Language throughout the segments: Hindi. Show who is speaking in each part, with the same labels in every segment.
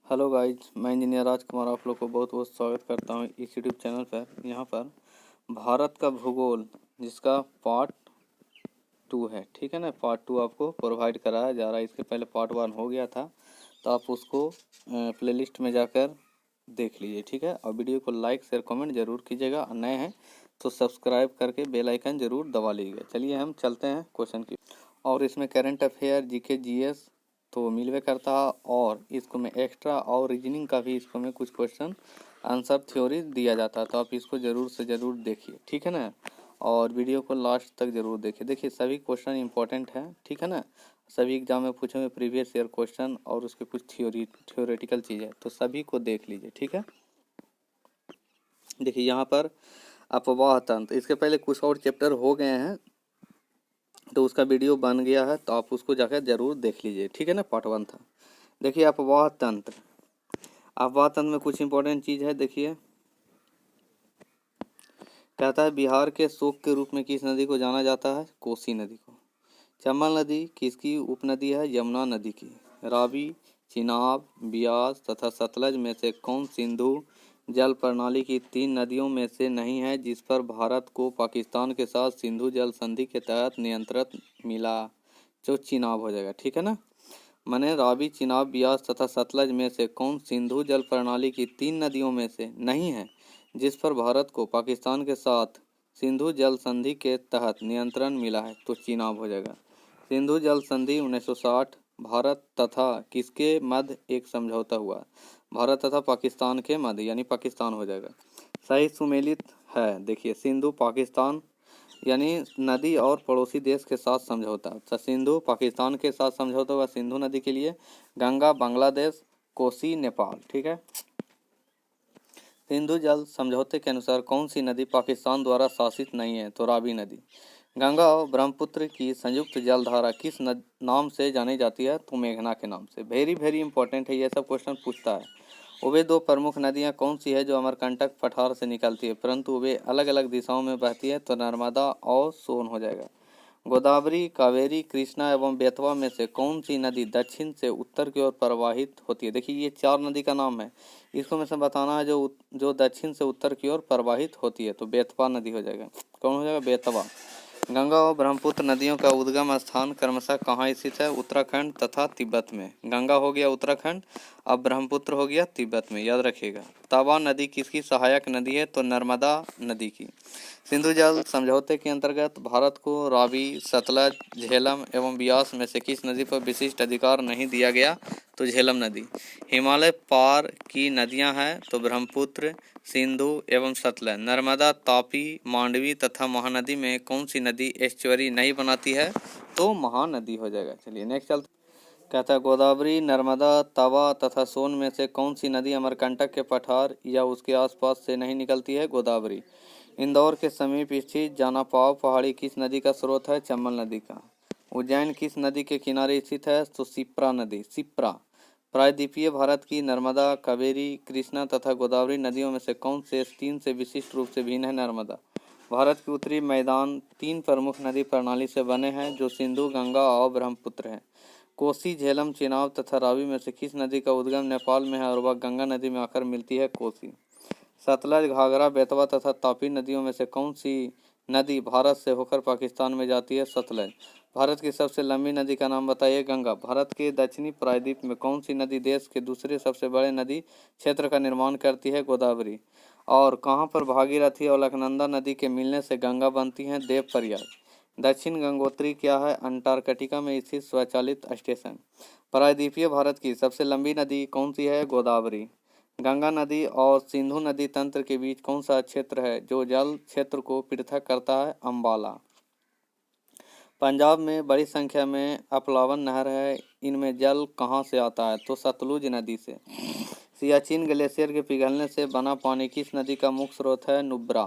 Speaker 1: हेलो गाइज, मैं इंजीनियर राजकुमार आप लोग को बहुत बहुत स्वागत करता हूँ इस यूट्यूब चैनल पर। यहाँ पर भारत का भूगोल जिसका पार्ट 2 है, ठीक है ना। पार्ट 2 आपको प्रोवाइड कराया जा रहा है। इसके पहले पार्ट 1 हो गया था, तो आप उसको प्लेलिस्ट में जाकर देख लीजिए, ठीक है। और वीडियो को लाइक शेयर कमेंट जरूर कीजिएगा। नए हैं तो सब्सक्राइब करके बेल आइकन जरूर दबा लीजिएगा। चलिए हम चलते हैं क्वेश्चन की। और इसमें करंट अफेयर, जीके, जीएस तो मिलवे करता है, और इसको में एक्स्ट्रा और रीजनिंग का भी इसको में कुछ क्वेश्चन आंसर थ्योरी दिया जाता है। तो आप इसको ज़रूर से ज़रूर देखिए, ठीक है ना। और वीडियो को लास्ट तक ज़रूर देखिए। देखिए सभी क्वेश्चन इंपॉर्टेंट है, ठीक है ना। सभी एग्जाम में पूछे हुए प्रीवियस ईयर क्वेश्चन और उसके कुछ थ्योरेटिकल चीज़ें, तो सभी को देख लीजिए, ठीक है। देखिए यहाँ पर अपवाह तंत्र, इसके पहले कुछ और चैप्टर हो गए हैं तो उसका वीडियो बन गया है, तो आप उसको जाकर जरूर देख लीजिए, ठीक है ना। पार्ट 1 था। देखिए अपवाह तंत्र, अपवाह तंत्र में कुछ इंपॉर्टेंट चीज़ है। देखिए कहता है बिहार के शोक के रूप में किस नदी को जाना जाता है? कोसी नदी को। चंबल नदी किसकी उपनदी है? यमुना नदी की। रावी, चिनाब, बियास तथा सतलज में से कौन सिंधु जल प्रणाली की 3 नदियों में से नहीं है जिस पर भारत को पाकिस्तान के साथ सिंधु जल संधि के तहत नियंत्रण मिला? जो चिनाब हो जाएगा, ठीक है ना। माने रावी, चिनाब, बियास तथा सतलज में से कौन सिंधु जल प्रणाली की 3 नदियों में से नहीं है जिस पर भारत को पाकिस्तान के साथ सिंधु जल संधि के तहत नियंत्रण मिला है? तो चिनाब हो जाएगा। सिंधु जल संधि 1960 भारत तथा किसके मध्य एक समझौता हुआ? भारत तथा पाकिस्तान के मध्य, यानी पाकिस्तान हो जाएगा। सही सुमेलित है। देखिए सिंधु पाकिस्तान यानी नदी और पड़ोसी देश के साथ समझौता। तो सिंधु पाकिस्तान के साथ समझौता हुआ सिंधु नदी के लिए। गंगा बांग्लादेश, कोसी नेपाल, ठीक है। सिंधु जल समझौते के अनुसार कौन सी नदी पाकिस्तान द्वारा शासित नहीं है? तो रावी नदी। गंगा और ब्रह्मपुत्र की संयुक्त जलधारा किस नाम से जानी जाती है? तो मेघना के नाम से। वेरी वेरी इंपॉर्टेंट है, ये सब क्वेश्चन पूछता है। वे 2 प्रमुख नदियां कौन सी है जो अमरकंटक पठार से निकलती है परंतु वे अलग अलग दिशाओं में बहती है? तो नर्मदा और सोन हो जाएगा। गोदावरी, कावेरी, कृष्णा एवं बेतवा में से कौन सी नदी दक्षिण से उत्तर की ओर प्रवाहित होती है? देखिए ये 4 नदी का नाम है, इसको में से बताना है जो दक्षिण से उत्तर की ओर प्रवाहित होती है। तो बेतवा नदी हो जाएगा। कौन हो जाएगा? बेतवा। गंगा और ब्रह्मपुत्र नदियों का उद्गम स्थान क्रमशः कहाँ स्थित है? उत्तराखंड तथा तिब्बत में। गंगा हो गया उत्तराखंड, अब ब्रह्मपुत्र हो गया तिब्बत में, याद रखिएगा। तवा नदी किसकी सहायक नदी है? तो नर्मदा नदी की। सिंधु जल समझौते के अंतर्गत भारत को रावी, सतलज, झेलम एवं ब्यास में से किस नदी पर विशिष्ट अधिकार नहीं दिया गया? तो झेलम नदी। हिमालय पार की नदियां हैं तो ब्रह्मपुत्र, सिंधु एवं सतलज। नर्मदा, तापी, मांडवी तथा महानदी में कौन सी नदी एस्चुअरी नहीं बनाती है? तो महानदी हो जाएगा। चलिए नेक्स्ट चलते। कहता है गोदावरी, नर्मदा, तवा तथा सोन में से कौन सी नदी अमरकंटक के पठार या उसके आसपास से नहीं निकलती है? गोदावरी। इंदौर के समीप स्थित जानापाव पहाड़ी किस नदी का स्रोत है? चंबल नदी का। उज्जैन किस नदी के किनारे स्थित है? तो शिप्रा नदी, शिप्रा। प्रायद्वीपीय भारत की नर्मदा, कावेरी, कृष्णा तथा गोदावरी नदियों में से कौन से 3 से विशिष्ट रूप से भिन्न है? नर्मदा। भारत के उत्तरी मैदान 3 प्रमुख नदी प्रणाली से बने हैं जो सिंधु, गंगा और ब्रह्मपुत्र हैं। कोसी, झेलम, चिनाब तथा रावी में से किस नदी का उद्गम नेपाल में है और वह गंगा नदी में आकर मिलती है? कोसी। सतलज, घाघरा, बेतवा तथा तापी नदियों में से कौन सी नदी भारत से होकर पाकिस्तान में जाती है? सतलज। भारत की सबसे लंबी नदी का नाम बताइए? गंगा। भारत के दक्षिणी प्रायद्वीप में कौन सी नदी देश के दूसरे सबसे बड़े नदी क्षेत्र का निर्माण करती है? गोदावरी। और कहाँ पर भागीरथी और अलकनंदा नदी के मिलने से गंगा बनती है? देवप्रयाग। दक्षिण गंगोत्री क्या है? अंटार्कटिका में स्थित स्वचालित स्टेशन। प्रायद्वीपीय भारत की सबसे लंबी नदी कौन सी है? गोदावरी। गंगा नदी और सिंधु नदी तंत्र के बीच कौन सा क्षेत्र है जो जल क्षेत्र को पृथक करता है? अम्बाला। पंजाब में बड़ी संख्या में अपलावन नहर है, इनमें जल कहाँ से आता है? तो सतलुज नदी से। सियाचिन ग्लेशियर के पिघलने से बना पानी किस नदी का मुख्य स्रोत है? नुब्रा।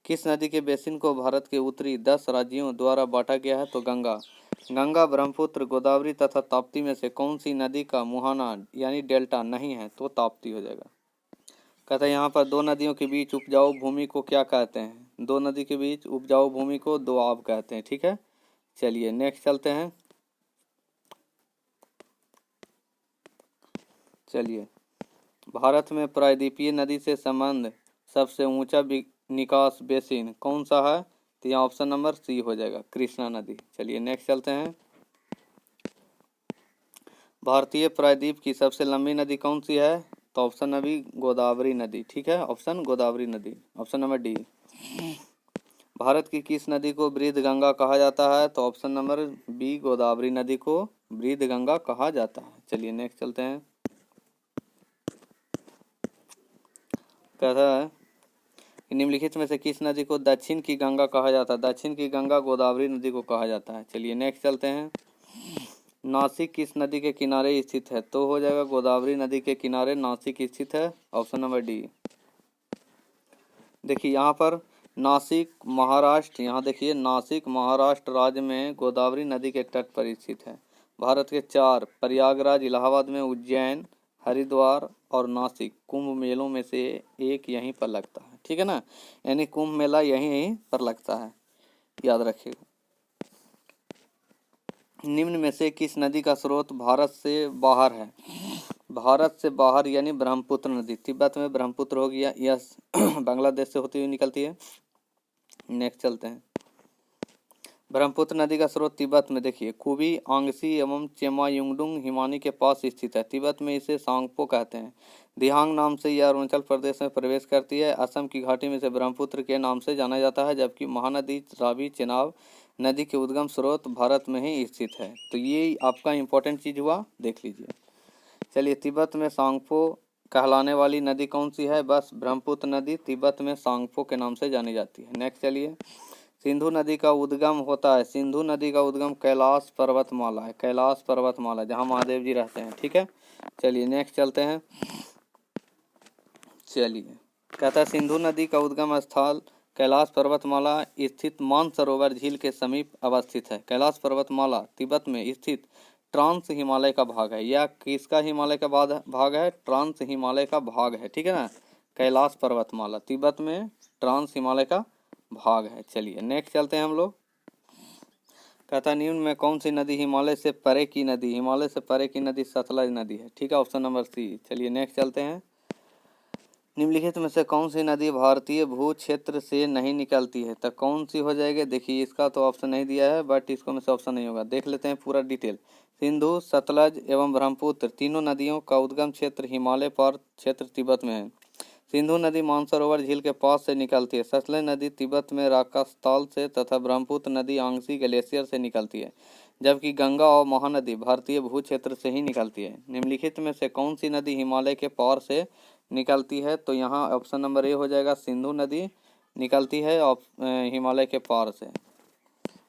Speaker 1: किस नदी के बेसिन को भारत के उत्तरी 10 राज्यों द्वारा बांटा गया है? तो गंगा। गंगा, ब्रह्मपुत्र, गोदावरी तथा ताप्ती में से कौन सी नदी का मुहाना यानी डेल्टा नहीं है? तो ताप्ती हो जाएगा। कहता है यहाँ पर 2 नदियों के बीच उपजाऊ भूमि को क्या कहते हैं? 2 नदी के बीच उपजाऊ भूमि को दोआब कहते हैं, ठीक है। चलिए नेक्स्ट चलते हैं। चलिए भारत में प्रायद्वीपीय नदी से संबंध सबसे ऊंचा निकास बेसिन कौन सा है? तो यहाँ ऑप्शन नंबर सी हो जाएगा, कृष्णा नदी। चलिए नेक्स्ट चलते हैं। भारतीय प्रायद्वीप की सबसे लंबी नदी कौन सी है? तो ऑप्शन नंबर गोदावरी नदी। ठीक है, ऑप्शन गोदावरी नदी, ऑप्शन नंबर डी। भारत की किस नदी को वृद्ध गंगा कहा जाता है? तो ऑप्शन नंबर बी गोदावरी नदी को वृद्ध गंगा कहा जाता है। चलिए नेक्स्ट चलते हैं। कहता है निम्नलिखित में से किस नदी को दक्षिण की गंगा कहा जाता है? दक्षिण की गंगा गोदावरी नदी को कहा जाता है। चलिए नेक्स्ट चलते हैं। नासिक किस नदी के किनारे स्थित है? तो हो जाएगा गोदावरी नदी के किनारे नासिक स्थित है, ऑप्शन नंबर डी। देखिए यहाँ पर नासिक महाराष्ट्र, यहाँ देखिए नासिक महाराष्ट्र राज्य में गोदावरी नदी के तट पर स्थित है। भारत के 4 प्रयागराज, इलाहाबाद में, उज्जैन, हरिद्वार और नासिक कुंभ मेलों में से एक यहीं पर लगता है। ठीक है ना, यानी कुंभ मेला यहीं पर लगता है, याद रखिएगा। निम्न में से किस नदी का स्रोत भारत से बाहर है? भारत से बाहर यानी ब्रह्मपुत्र नदी। तिब्बत में ब्रह्मपुत्र हो गया, यस बांग्लादेश से होती हुई निकलती है। नेक्स्ट चलते हैं। ब्रह्मपुत्र नदी का स्रोत तिब्बत में देखिए कुबी, आंगसी एवं चेमायुंगडुंग हिमानी के पास स्थित है। तिब्बत में इसे सांगपो कहते हैं। दिहांग नाम से यह अरुणाचल प्रदेश में प्रवेश करती है। असम की घाटी में से ब्रह्मपुत्र के नाम से जाना जाता है, जबकि महानदी रावी चेनाब नदी के उद्गम स्रोत भारत में ही स्थित है। तो ये आपका इंपॉर्टेंट चीज हुआ, देख लीजिए। चलिए तिब्बत में सांगपो कहलाने वाली नदी कौन सी है? बस ब्रह्मपुत्र नदी तिब्बत में सांगपो के नाम से जानी जाती है। नेक्स्ट चलिए। सिंधु नदी का उद्गम होता है, सिंधु नदी का उद्गम कैलाश पर्वतमाला है, कैलाश पर्वतमाला जहाँ महादेव जी रहते हैं। ठीक है, चलिए नेक्स्ट चलते हैं। चलिए कहता है सिंधु नदी का उद्गम स्थल कैलाश पर्वतमाला स्थित मानसरोवर झील के समीप अवस्थित है। कैलाश पर्वतमाला तिब्बत में स्थित ट्रांस हिमालय का भाग है। यह किसका हिमालय का भाग है? ट्रांस हिमालय का भाग है। ठीक है ना, कैलाश पर्वतमाला तिब्बत में ट्रांस हिमालय का भाग है। चलिए नेक्स्ट चलते हैं हम लोग। कहता है निम्न में कौन सी नदी हिमालय से परे की नदी? हिमालय से परे की नदी सतलज नदी है। ठीक है, ऑप्शन नंबर सी। चलिए नेक्स्ट चलते हैं। निम्नलिखित में से कौन सी नदी भारतीय भू क्षेत्र से नहीं निकलती है? तो कौन सी हो जाएगी? देखिए इसका तो ऑप्शन नहीं दिया है, बट इसको में से ऑप्शन नहीं होगा। देख लेते हैं पूरा डिटेल। सिंधु, सतलज एवं ब्रह्मपुत्र तीनों नदियों का उद्गम क्षेत्र हिमालय पर्वत क्षेत्र तिब्बत में है। सिंधु नदी मानसरोवर झील के पास से निकलती है। सतलज नदी तिब्बत में राकास्थल से तथा ब्रह्मपुत्र नदी आंगसी ग्लेशियर से निकलती है, जबकि गंगा और महानदी भारतीय भू क्षेत्र से ही निकलती है। निम्नलिखित में से कौन सी नदी हिमालय के पार से निकलती है? तो यहाँ ऑप्शन नंबर ए हो जाएगा, सिंधु नदी निकलती है हिमालय के पार से।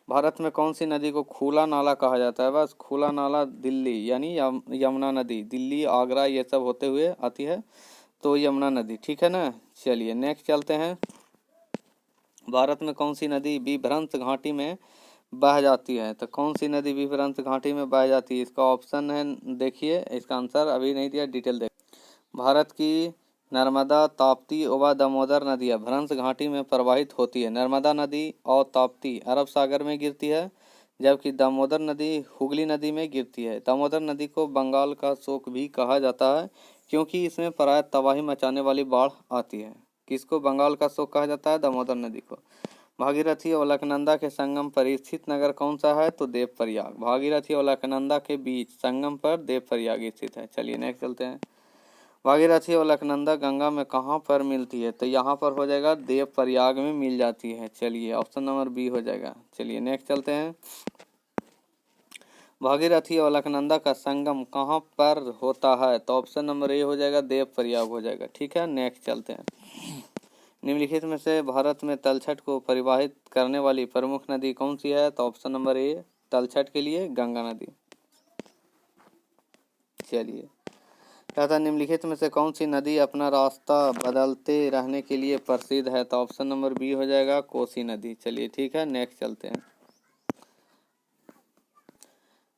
Speaker 1: भारत में कौन सी नदी को खुला नाला कहा जाता है? बस खुला नाला दिल्ली यानी यमुना नदी, दिल्ली आगरा ये सब होते हुए आती है, तो यमुना नदी। ठीक है ना, चलिए नेक्स्ट चलते हैं। भारत में कौन सी नदी विभ्रंश घाटी में बह जाती है? तो कौन सी नदी विभ्रंश घाटी में बह जाती है? इसका ऑप्शन है, देखिए इसका आंसर अभी नहीं दिया, डिटेल देख। भारत की नर्मदा, ताप्ती व दामोदर नदियाँ भ्रंश घाटी में प्रवाहित होती है। नर्मदा नदी और ताप्ती अरब सागर में गिरती है, जबकि दामोदर नदी हुगली नदी में गिरती है। दामोदर नदी को बंगाल का शोक भी कहा जाता है, क्योंकि इसमें प्राय तबाही मचाने वाली बाढ़ आती है। किसको बंगाल का शोक कहा जाता है? दामोदर नदी को। भागीरथी और अलकनंदा के संगम पर स्थित नगर कौन सा है? तो देवप्रयाग। भागीरथी और अलकनंदा के बीच संगम पर देवप्रयाग स्थित है। चलिए नेक्स्ट चलते हैं। भागीरथी और अलकनंदा गंगा में कहाँ पर मिलती है? तो यहाँ पर हो जाएगा देवप्रयाग में मिल जाती है। चलिए ऑप्शन नंबर बी हो जाएगा। चलिए नेक्स्ट चलते हैं। भागीरथी और अलकनंदा का संगम कहाँ पर होता है? तो ऑप्शन नंबर ए हो जाएगा, देवप्रयाग हो जाएगा। ठीक है, नेक्स्ट चलते हैं। निम्नलिखित में से भारत में तलछट को परिवाहित करने वाली प्रमुख नदी कौन सी है? तो ऑप्शन नंबर ए तलछट के लिए गंगा नदी। चलिए कहता निम्नलिखित में से कौन सी नदी अपना रास्ता बदलते रहने के लिए प्रसिद्ध है? तो ऑप्शन नंबर बी हो जाएगा, कोसी नदी। चलिए ठीक है, नेक्स्ट चलते हैं।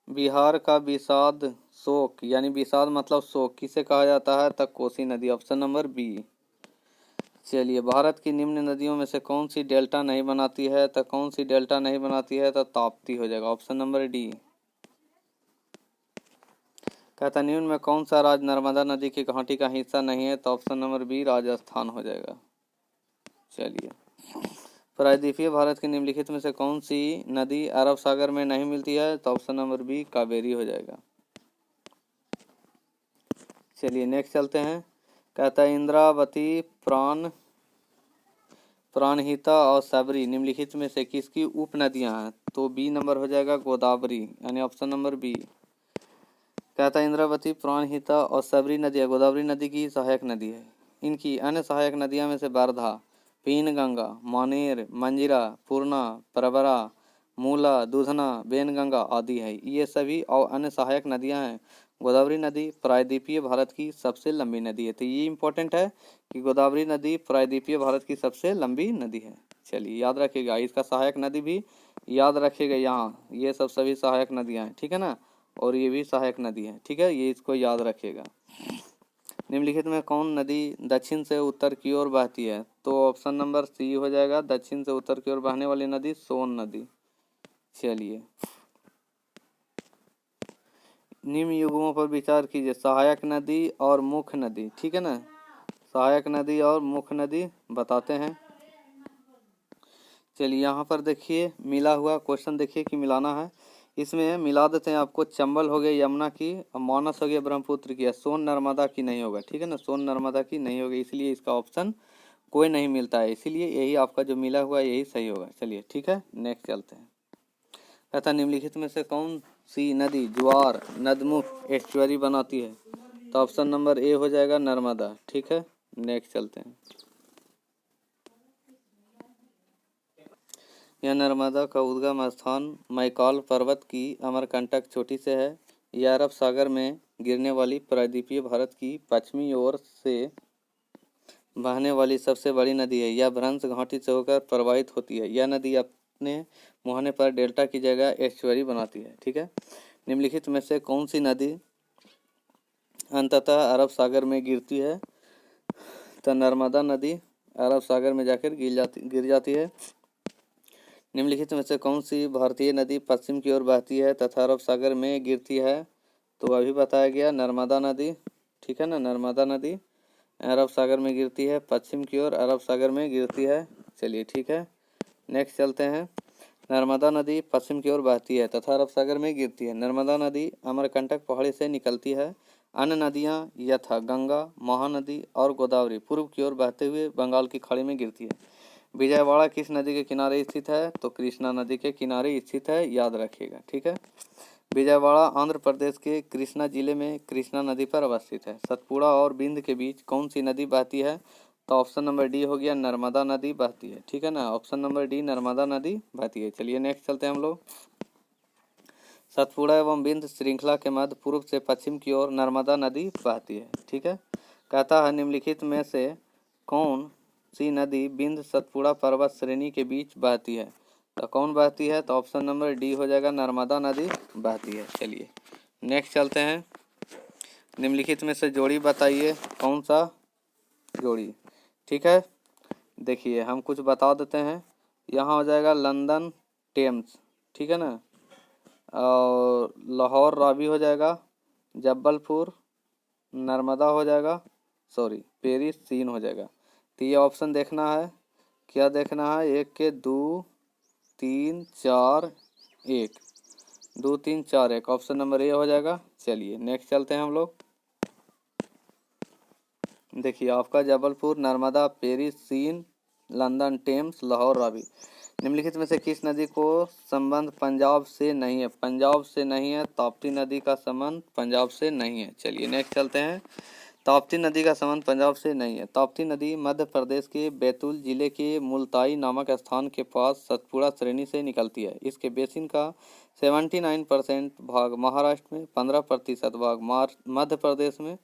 Speaker 1: बिहार का विषाद शोक यानी विषाद मतलब शोक किसे कहा जाता है? तो कोसी नदी, ऑप्शन नंबर बी। चलिए भारत की निम्न नदियों में से कौन सी डेल्टा नहीं बनाती है? तो कौन सी डेल्टा नहीं बनाती है? तो ताप्ती हो जाएगा, ऑप्शन नंबर डी। कहता निम्न में कौन सा राज्य नर्मदा नदी की घाटी का हिस्सा नहीं है, तो ऑप्शन नंबर बी राजस्थान हो जाएगा। चलिए, प्रायद्वीपीय भारत के निम्नलिखित में से कौन सी नदी अरब सागर में नहीं मिलती है, तो ऑप्शन नंबर बी कावेरी हो जाएगा। चलिए नेक्स्ट चलते हैं। कहता है इंद्रावती, प्राणहिता और सबरी निम्नलिखित में से किसकी उप नदियां हैं, तो बी नंबर हो जाएगा गोदावरी, यानी ऑप्शन नंबर बी। कहता है इंद्रावती, प्राणहिता और सबरी नदियां गोदावरी नदी की सहायक नदी है। इनकी अन्य सहायक नदियां में से वर्धा, पीनगंगा, मानेर, मंजिरा, पूर्णा, प्रवरा, मूला, दूधना, बेनगंगा आदि है। ये सभी और अन्य सहायक नदियां हैं। गोदावरी नदी प्रायद्वीपीय भारत की सबसे लंबी नदी है, तो ये इंपॉर्टेंट है कि गोदावरी नदी प्रायद्वीपीय भारत की सबसे लंबी नदी है। चलिए याद रखिएगा, इसका सहायक नदी भी याद रखिएगा, यहाँ ये सब सभी सहायक नदियाँ हैं, ठीक है ना, और ये भी सहायक नदी है, ठीक है, ये इसको याद रखिएगा। निम्नलिखित में कौन नदी दक्षिण से उत्तर की ओर बहती है, तो ऑप्शन नंबर सी हो जाएगा, दक्षिण से उत्तर की ओर बहने वाली नदी सोन नदी। चलिए निम्न युग्मों पर विचार कीजिए, सहायक नदी और मुख्य नदी, ठीक है ना, सहायक नदी और मुख्य नदी बताते हैं। चलिए यहाँ पर देखिए मिला हुआ क्वेश्चन देखिए कि मिलाना है, इसमें मिला देते हैं आपको। चंबल हो गया यमुना की, और मानस हो गया ब्रह्मपुत्र की, सोन नर्मदा की नहीं होगा, ठीक है ना, सोन नर्मदा की नहीं होगी, इसलिए इसका ऑप्शन कोई नहीं मिलता है, इसीलिए यही आपका जो मिला हुआ यही सही होगा। चलिए ठीक है नेक्स्ट चलते हैं। तथा निम्नलिखित में से कौन सी नदी ज्वार नदमुख एस्चुअरी बनाती है, तो ऑप्शन नंबर ए हो जाएगा नर्मदा, ठीक है नेक्स्ट चलते हैं। यह नर्मदा का उद्गम स्थान मैकाल पर्वत की अमरकंटक चोटी से है। यह अरब सागर में गिरने वाली प्रायद्वीपीय भारत की पश्चिमी ओर से बहने वाली सबसे बड़ी नदी है। यह भ्रंश घाटी से होकर प्रवाहित होती है। यह नदी अपने मुहाने पर डेल्टा की जगह एस्चुअरी बनाती है, ठीक है। निम्नलिखित में से कौन सी नदी अंततः अरब सागर में गिरती है, तो नर्मदा नदी अरब सागर में जाकर गिर जाती है। निम्नलिखित में से कौन सी भारतीय नदी पश्चिम की ओर बहती है तथा अरब सागर में गिरती है, तो अभी बताया गया नर्मदा नदी, ठीक है ना, नर्मदा नदी अरब सागर में गिरती है, पश्चिम की ओर अरब सागर में गिरती है। चलिए ठीक है नेक्स्ट चलते हैं। नर्मदा नदी पश्चिम की ओर बहती है तथा अरब सागर में गिरती है। नर्मदा नदी अमरकंटक पहाड़ी से निकलती है। अन्य नदियां यथा गंगा, महानदी और गोदावरी पूर्व की ओर बहते हुए बंगाल की खाड़ी में गिरती है। विजयवाड़ा किस नदी के किनारे स्थित है, तो कृष्णा नदी के किनारे स्थित है, याद रखिएगा, ठीक है। विजयवाड़ा आंध्र प्रदेश के कृष्णा जिले में कृष्णा नदी पर अवस्थित है। सतपुड़ा और बिंद के बीच कौन सी नदी बहती है, तो ऑप्शन नंबर डी हो गया नर्मदा नदी बहती है, ठीक है ना, ऑप्शन नंबर डी नर्मदा नदी बहती है। चलिए नेक्स्ट चलते हैं हम लोग। सतपुड़ा एवं बिंद श्रृंखला के मध्य पूर्व से पश्चिम की ओर नर्मदा नदी बहती है, ठीक है। कहता है निम्नलिखित में से कौन सी नदी बिंद सतपुड़ा पर्वत श्रेणी के बीच बहती है, तो कौन बहती है, तो ऑप्शन नंबर डी हो जाएगा नर्मदा नदी बहती है। चलिए नेक्स्ट चलते हैं। निम्नलिखित में से जोड़ी बताइए कौन सा जोड़ी, ठीक है। देखिए हम कुछ बता देते हैं, यहाँ हो जाएगा लंदन टेम्स, ठीक है ना, और लाहौर रावी हो जाएगा, जबलपुर नर्मदा हो जाएगा, सॉरी पेरिस सीन हो जाएगा। तो ये ऑप्शन देखना है, क्या देखना है, 1 के 2 3 4 1 2 3 4 1, ऑप्शन नंबर ए हो जाएगा। चलिए नेक्स्ट चलते हैं हम लोग। देखिए आपका Jabalpur Narmada Paris Seine London Thames Lahore Ravi. निम्नलिखित में से किस नदी को संबंध पंजाब से नहीं है, पंजाब से नहीं है, ताप्ती नदी का संबंध पंजाब से नहीं है। चलिए नेक्स्ट चलते हैं। ताप्ती नदी का संबंध पंजाब से नहीं है। ताप्ती नदी मध्य प्रदेश के बैतूल जिले के मुल्ताई नामक स्थान के पास सतपुड़ा श्रेणी से निकलती है। इसके बेसिन का 79% भाग महाराष्ट्र में, 15% भाग मध्य प्रदेश में,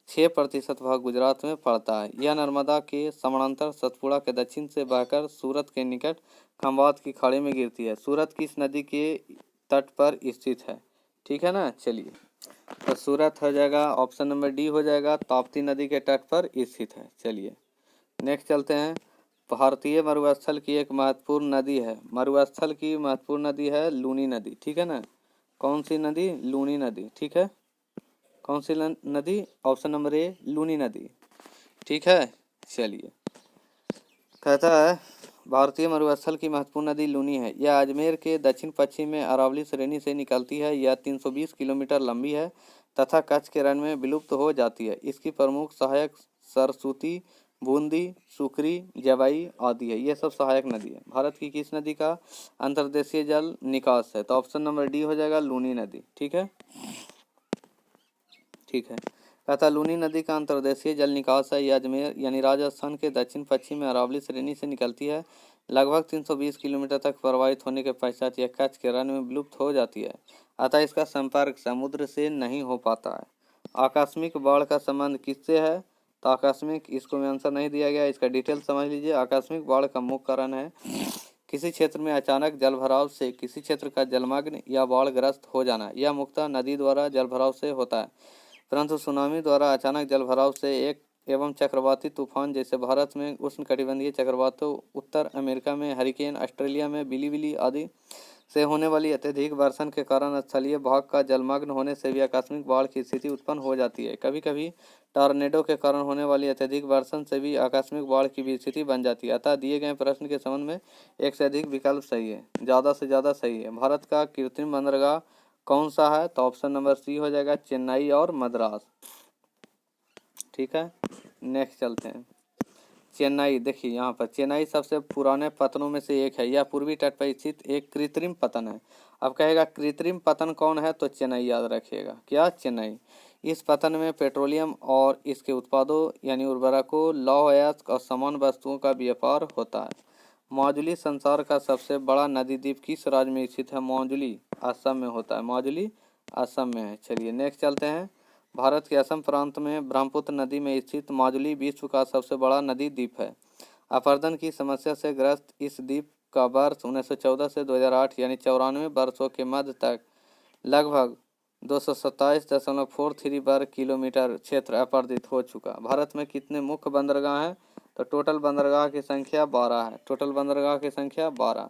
Speaker 1: 6% भाग गुजरात में पड़ता है। यह नर्मदा के समानांतर सतपुड़ा के दक्षिण से बहकर सूरत के निकट खंभात की खाड़ी में गिरती है। सूरत किस नदी के तट पर स्थित है, ठीक है ना। चलिए तो सूरत हो जाएगा, ऑप्शन नंबर डी हो जाएगा, ताप्ती नदी के तट पर स्थित है। चलिए नेक्स्ट चलते हैं। भारतीय मरुस्थल की एक महत्वपूर्ण नदी है, मरुस्थल की महत्वपूर्ण नदी है लूनी नदी, ठीक है ना, कौन सी नदी, लूनी नदी, ठीक है। कौन सी नदी? ऑप्शन नंबर ए लूनी नदी। ठीक है, चलिए। कहता है भारतीय मरुस्थल की महत्वपूर्ण नदी लूनी है। यह अजमेर के दक्षिण पश्चिम में अरावली श्रेणी से निकलती है। यह 320 किलोमीटर लंबी है तथा कच्छ के रण में विलुप्त हो जाती है। इसकी प्रमुख सहायक सरस्वती, बूंदी, सुकरी, जवाई आदि है। ये सब सहायक नदी है। भारत की किस नदी का अंतर्देशीय जल निकास है? तो ऑप्शन नंबर डी हो जाएगा लूनी नदी। ठीक है, ठीक है। कहता लूनी नदी का अंतर्देशीय जल निकास है। यह अजमेर यानी राजस्थान के दक्षिण पश्चिम में अरावली श्रेणी से निकलती है। लगभग 320 किलोमीटर तक प्रवाहित होने के पश्चात यह कच्छ के रण में विलुप्त हो जाती है। अतः इसका संपर्क समुद्र से नहीं हो पाता है। आकस्मिक बाढ़ का संबंध किससे है? तो आकस्मिक, इसको में आंसर नहीं दिया गया, इसका डिटेल समझ लीजिए। आकस्मिक बाढ़ का मुख्य कारण है किसी क्षेत्र में अचानक जलभराव से किसी क्षेत्र का जलमग्न या बाढ़ग्रस्त हो जाना। यह मुख्यतः नदी द्वारा जलभराव से होता है, परंतु सुनामी द्वारा अचानक जलभराव से एक एवं चक्रवाती तूफान जैसे भारत में उष्णकटिबंधीय चक्रवातों, उत्तर अमेरिका में हरिकेन, ऑस्ट्रेलिया में बिलीबिली आदि से होने वाली अत्यधिक वर्षण के कारण स्थलीय भाग का जलमग्न होने से भी आकस्मिक बाढ़ की स्थिति उत्पन्न हो जाती है। कभी कभी टॉर्नेडो के कारण होने वाली अत्यधिक वर्षण से भी आकस्मिक बाढ़ की भी स्थिति बन जाती है। अतः दिए गए प्रश्न के संबंध में एक से अधिक विकल्प सही है, ज़्यादा से ज़्यादा सही है। भारत का कृत्रिम बंदरगाह कौन सा है? तो ऑप्शन नंबर सी हो जाएगा चेन्नई और मद्रास। ठीक है, नेक्स्ट चलते हैं। चेन्नई, देखिए यहाँ पर चेन्नई सबसे पुराने पतनों में से एक है। यह पूर्वी तट पर स्थित एक कृत्रिम पतन है। अब कहेगा कृत्रिम पतन कौन है? तो चेन्नई याद रखिएगा। क्या? चेन्नई। इस पतन में पेट्रोलियम और इसके उत्पादों यानी उर्वरकों, लौह अयस्क और समान वस्तुओं का व्यापार होता है। मौजूली संसार का सबसे बड़ा नदी द्वीप किस राज्य में स्थित है? मौजूली असम में होता है। मौजूली असम में है। चलिए नेक्स्ट चलते हैं। भारत के असम प्रांत में ब्रह्मपुत्र नदी में स्थित मौजूली विश्व का सबसे बड़ा नदी द्वीप है। अपरदन की समस्या से ग्रस्त इस द्वीप का वर्ष 1914 से 2008 यानी 94 वर्षों के मध्य तक लगभग 227.43 वर्ग किलोमीटर क्षेत्र अपरदित हो चुका। भारत में कितने मुख्य बंदरगाह हैं? तो टोटल बंदरगाह की संख्या 12 है। टोटल बंदरगाह की संख्या 12।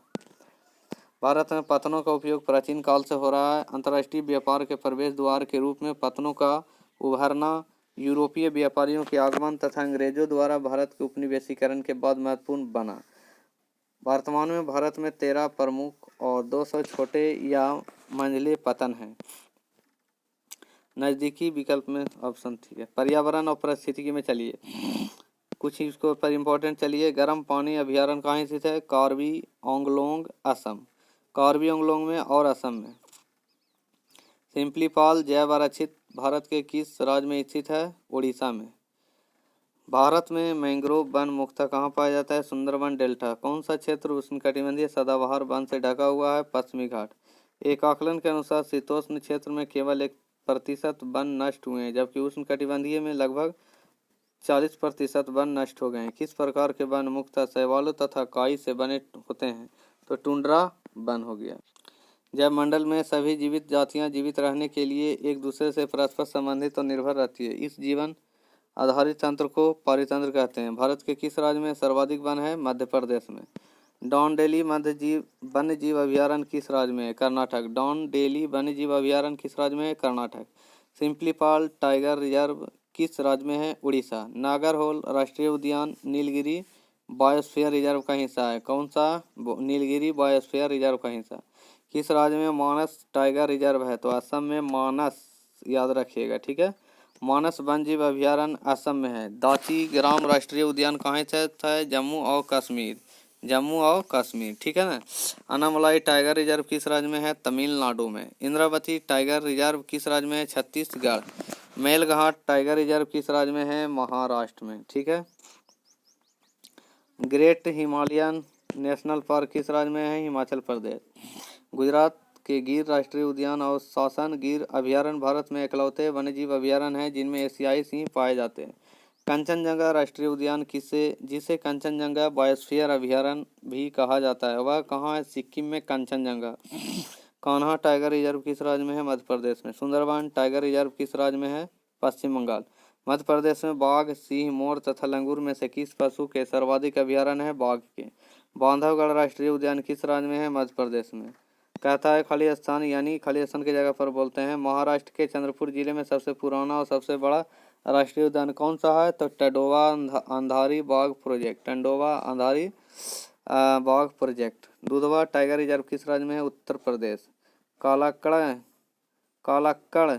Speaker 1: भारत में पतनों का उपयोग प्राचीन काल से हो रहा है। अंतर्राष्ट्रीय व्यापार के प्रवेश द्वार के रूप में पतनों का उभरना यूरोपीय व्यापारियों के आगमन तथा अंग्रेजों द्वारा भारत के उपनिवेशीकरण के बाद महत्वपूर्ण बना। वर्तमान में भारत में 13 प्रमुख और 200 छोटे या मंझले पतन हैं। नज़दीकी विकल्प में ऑप्शन ठीक है। पर्यावरण और पारिस्थितिकी में चलिए कुछ इसको पर इम्पोर्टेंट चलिए। गर्म पानी अभ्यारण्य कहाँ स्थित है? कार्बी आंगलोंग असम। कार्बी आंगलोंग में और असम में। सिंपलीपाल जैव आरक्षित भारत के किस राज्य में स्थित है? उड़ीसा में। भारत में मैंग्रोव वन मुख्यतः कहाँ पाया जाता है? सुंदरबन डेल्टा। कौन सा क्षेत्र उष्णकटिबंधीय सदाबहार वन से ढका हुआ है? पश्चिमी घाट। एक आकलन के अनुसार शीतोष्ण क्षेत्र में केवल 1% वन नष्ट हुए हैं, जबकि उष्णकटिबंधीय में लगभग 40% वन नष्ट हो गए हैं। किस प्रकार के वन मुख्यतः शैवालों तथा काई से बने होते हैं? तो टुंड्रा वन हो गया। जब मंडल में सभी जीवित जातियां जीवित रहने के लिए एक दूसरे से परस्पर संबंधित और निर्भर रहती है, इस जीवन आधारित तंत्र को पारितंत्र कहते हैं। भारत के किस राज्य में सर्वाधिक वन है? मध्य प्रदेश में। डॉन डेली वन्य जीव अभ्यारण्य किस राज्य में है? कर्नाटक। डॉन डेली वन्य जीव अभ्यारण्य किस राज्य में है? कर्नाटक। सिंपलीपाल टाइगर रिजर्व किस राज्य में है? उड़ीसा। नागरहोल राष्ट्रीय उद्यान नीलगिरी बायोस्फीयर रिजर्व का हिस्सा है। कौन सा? नीलगिरी बायोस्फीयर रिजर्व का हिस्सा। किस राज्य में मानस टाइगर रिजर्व है? तो असम में मानस, याद रखिएगा। ठीक है, मानस वन्य जीव अभ्यारण्य असम में है। दाची ग्राम राष्ट्रीय उद्यान कहाँ स्थित है? जम्मू और कश्मीर। जम्मू और कश्मीर। ठीक है ना। अनामलाई टाइगर रिजर्व किस राज्य में है? तमिलनाडु में। इंद्रावती टाइगर रिजर्व किस राज्य में है? छत्तीसगढ़। मेलघाट टाइगर रिजर्व किस राज्य में है? महाराष्ट्र में। ठीक है। ग्रेट हिमालयन नेशनल पार्क किस राज्य में है? हिमाचल प्रदेश। गुजरात के गिर राष्ट्रीय उद्यान और शासन गिर अभ्यारण्य भारत में इकलौते वन्यजीव अभ्यारण्य हैं जिनमें एशियाई सिंह पाए जाते हैं। कंचनजंगा राष्ट्रीय उद्यान जिसे कंचनजंगा बायोस्फीयर अभ्यारण्य भी कहा जाता है, वह कहाँ है? सिक्किम में कंचनजंगा। कान्हा टाइगर रिजर्व किस राज्य में है? मध्य प्रदेश में। सुंदरबन टाइगर रिजर्व किस राज्य में है? पश्चिम बंगाल। मध्य प्रदेश में बाघ, सिंह, मोर तथा लंगूर में से किस पशु के सर्वाधिक अभ्यारण्य है? बाघ के। बांधवगढ़ राष्ट्रीय उद्यान किस राज्य में है? मध्य प्रदेश में। कहता है खाली स्थान यानी खाली स्थान की जगह पर बोलते हैं। महाराष्ट्र के चंद्रपुर जिले में सबसे पुराना और सबसे बड़ा राष्ट्रीय उद्यान कौन सा है? तो टंडोवा अंधारी बाघ प्रोजेक्ट, टंडोवा अंधारी बाघ प्रोजेक्ट। दुधवा टाइगर रिजर्व किस राज्य में है? उत्तर प्रदेश। कालाक्कड़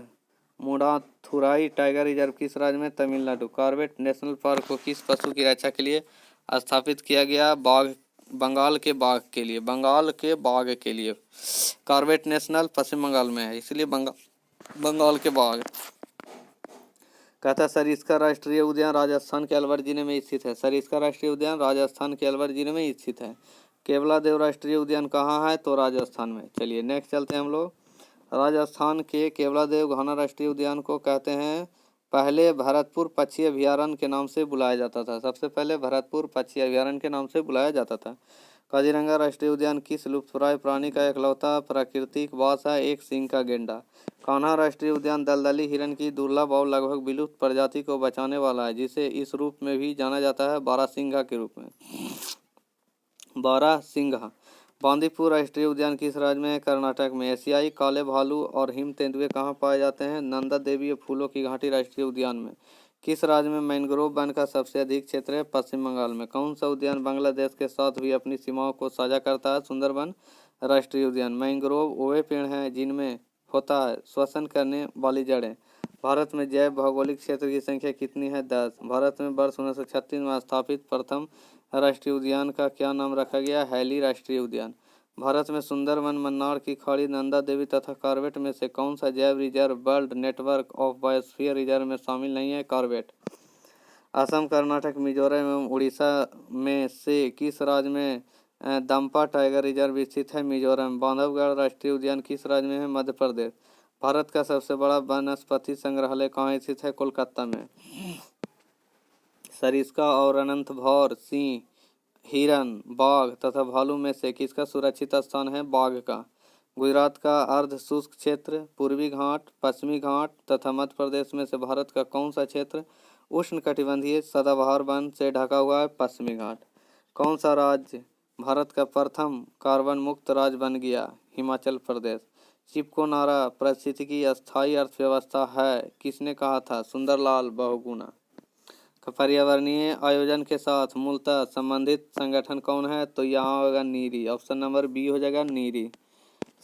Speaker 1: मुडाथुराई टाइगर रिजर्व किस राज्य में? तमिलनाडु। कॉर्बेट नेशनल पार्क को किस पशु की रक्षा के लिए स्थापित किया गया? बंगाल के बाघ के लिए, बंगाल के बाघ के लिए। कॉर्बेट नेशनल पश्चिम बंगाल में है, इसलिए बंगाल के बाघ। कहता सरिस्का राष्ट्रीय उद्यान राजस्थान के अलवर जिले में स्थित है। सरिस्का राष्ट्रीय उद्यान राजस्थान के अलवर जिले में स्थित है। केवलादेव राष्ट्रीय उद्यान कहाँ है? तो राजस्थान में। चलिए नेक्स्ट चलते हैं हम लोग। राजस्थान के केवलादेव घना राष्ट्रीय उद्यान को कहते हैं, पहले भरतपुर पक्षी अभयारण्य के नाम से बुलाया जाता था। सबसे पहले भरतपुर पक्षी अभयारण्य के नाम से बुलाया जाता था। काजीरंगा राष्ट्रीय उद्यान किस लुप्तप्राय प्राणी का इकलौता प्राकृतिक वास है? एक सींग का गेंडा। कान्हा राष्ट्रीय उद्यान दलदली हिरण की दुर्लभ और लगभग विलुप्त प्रजाति को बचाने वाला है, जिसे इस रूप में भी जाना जाता है बारहसिंघा के रूप में। बारहसिंघा। बांदीपुर राष्ट्रीय उद्यान किस राज्य में है? कर्नाटक में। एशियाई काले भालू और हिम तेंदुए कहाँ पाए जाते हैं? नंदा देवी फूलों की घाटी राष्ट्रीय उद्यान में। किस राज्य में मैंग्रोव वन का सबसे अधिक क्षेत्र है? पश्चिम बंगाल में। कौन सा उद्यान बांग्लादेश के साथ भी अपनी सीमाओं को साझा करता है? सुंदरबन राष्ट्रीय उद्यान। मैंग्रोव वे पेड़ हैं जिनमें होता है श्वसन करने वाली जड़ें। भारत में जैव भौगोलिक क्षेत्र की संख्या कितनी है? 10। भारत में वर्ष 1936 में स्थापित प्रथम राष्ट्रीय उद्यान का क्या नाम रखा गया? हैली राष्ट्रीय उद्यान। भारत में सुंदरबन, मन्नार की खाड़ी, नंदा देवी तथा कॉर्बेट में से कौन सा जैव reserve world network of biosphere reserve में शामिल नहीं है? कॉर्बेट। असम, कर्नाटक, मिजोरम एवं उड़ीसा में से किस राज्य में दंपा टाइगर रिजर्व स्थित है? मिजोरम। बांधवगढ़ राष्ट्रीय उद्यान किस राज्य में है? मध्य प्रदेश। भारत का सबसे बड़ा वनस्पति संग्रहालय कहाँ स्थित है? कोलकाता में। सरिस्का और अनंतभौर सिंह, हिरन, बाघ तथा भालू में से किसका सुरक्षित स्थान है? बाघ का। गुजरात का अर्ध शुष्क क्षेत्र, पूर्वी घाट, पश्चिमी घाट तथा मध्य प्रदेश में से भारत का कौन सा क्षेत्र उष्णकटिबंधीय सदाबहार वन से ढका हुआ है? पश्चिमी घाट। कौन सा राज्य भारत का प्रथम कार्बन मुक्त राज्य बन गया? हिमाचल प्रदेश। चिपको नारा पारिस्थितिकी अस्थायी अर्थव्यवस्था है, किसने कहा था? सुंदरलाल बहुगुणा। पर्यावरणीय आयोजन के साथ मूलतः संबंधित संगठन कौन है? तो यहाँ होगा नीरी। ऑप्शन नंबर बी हो जाएगा नीरी।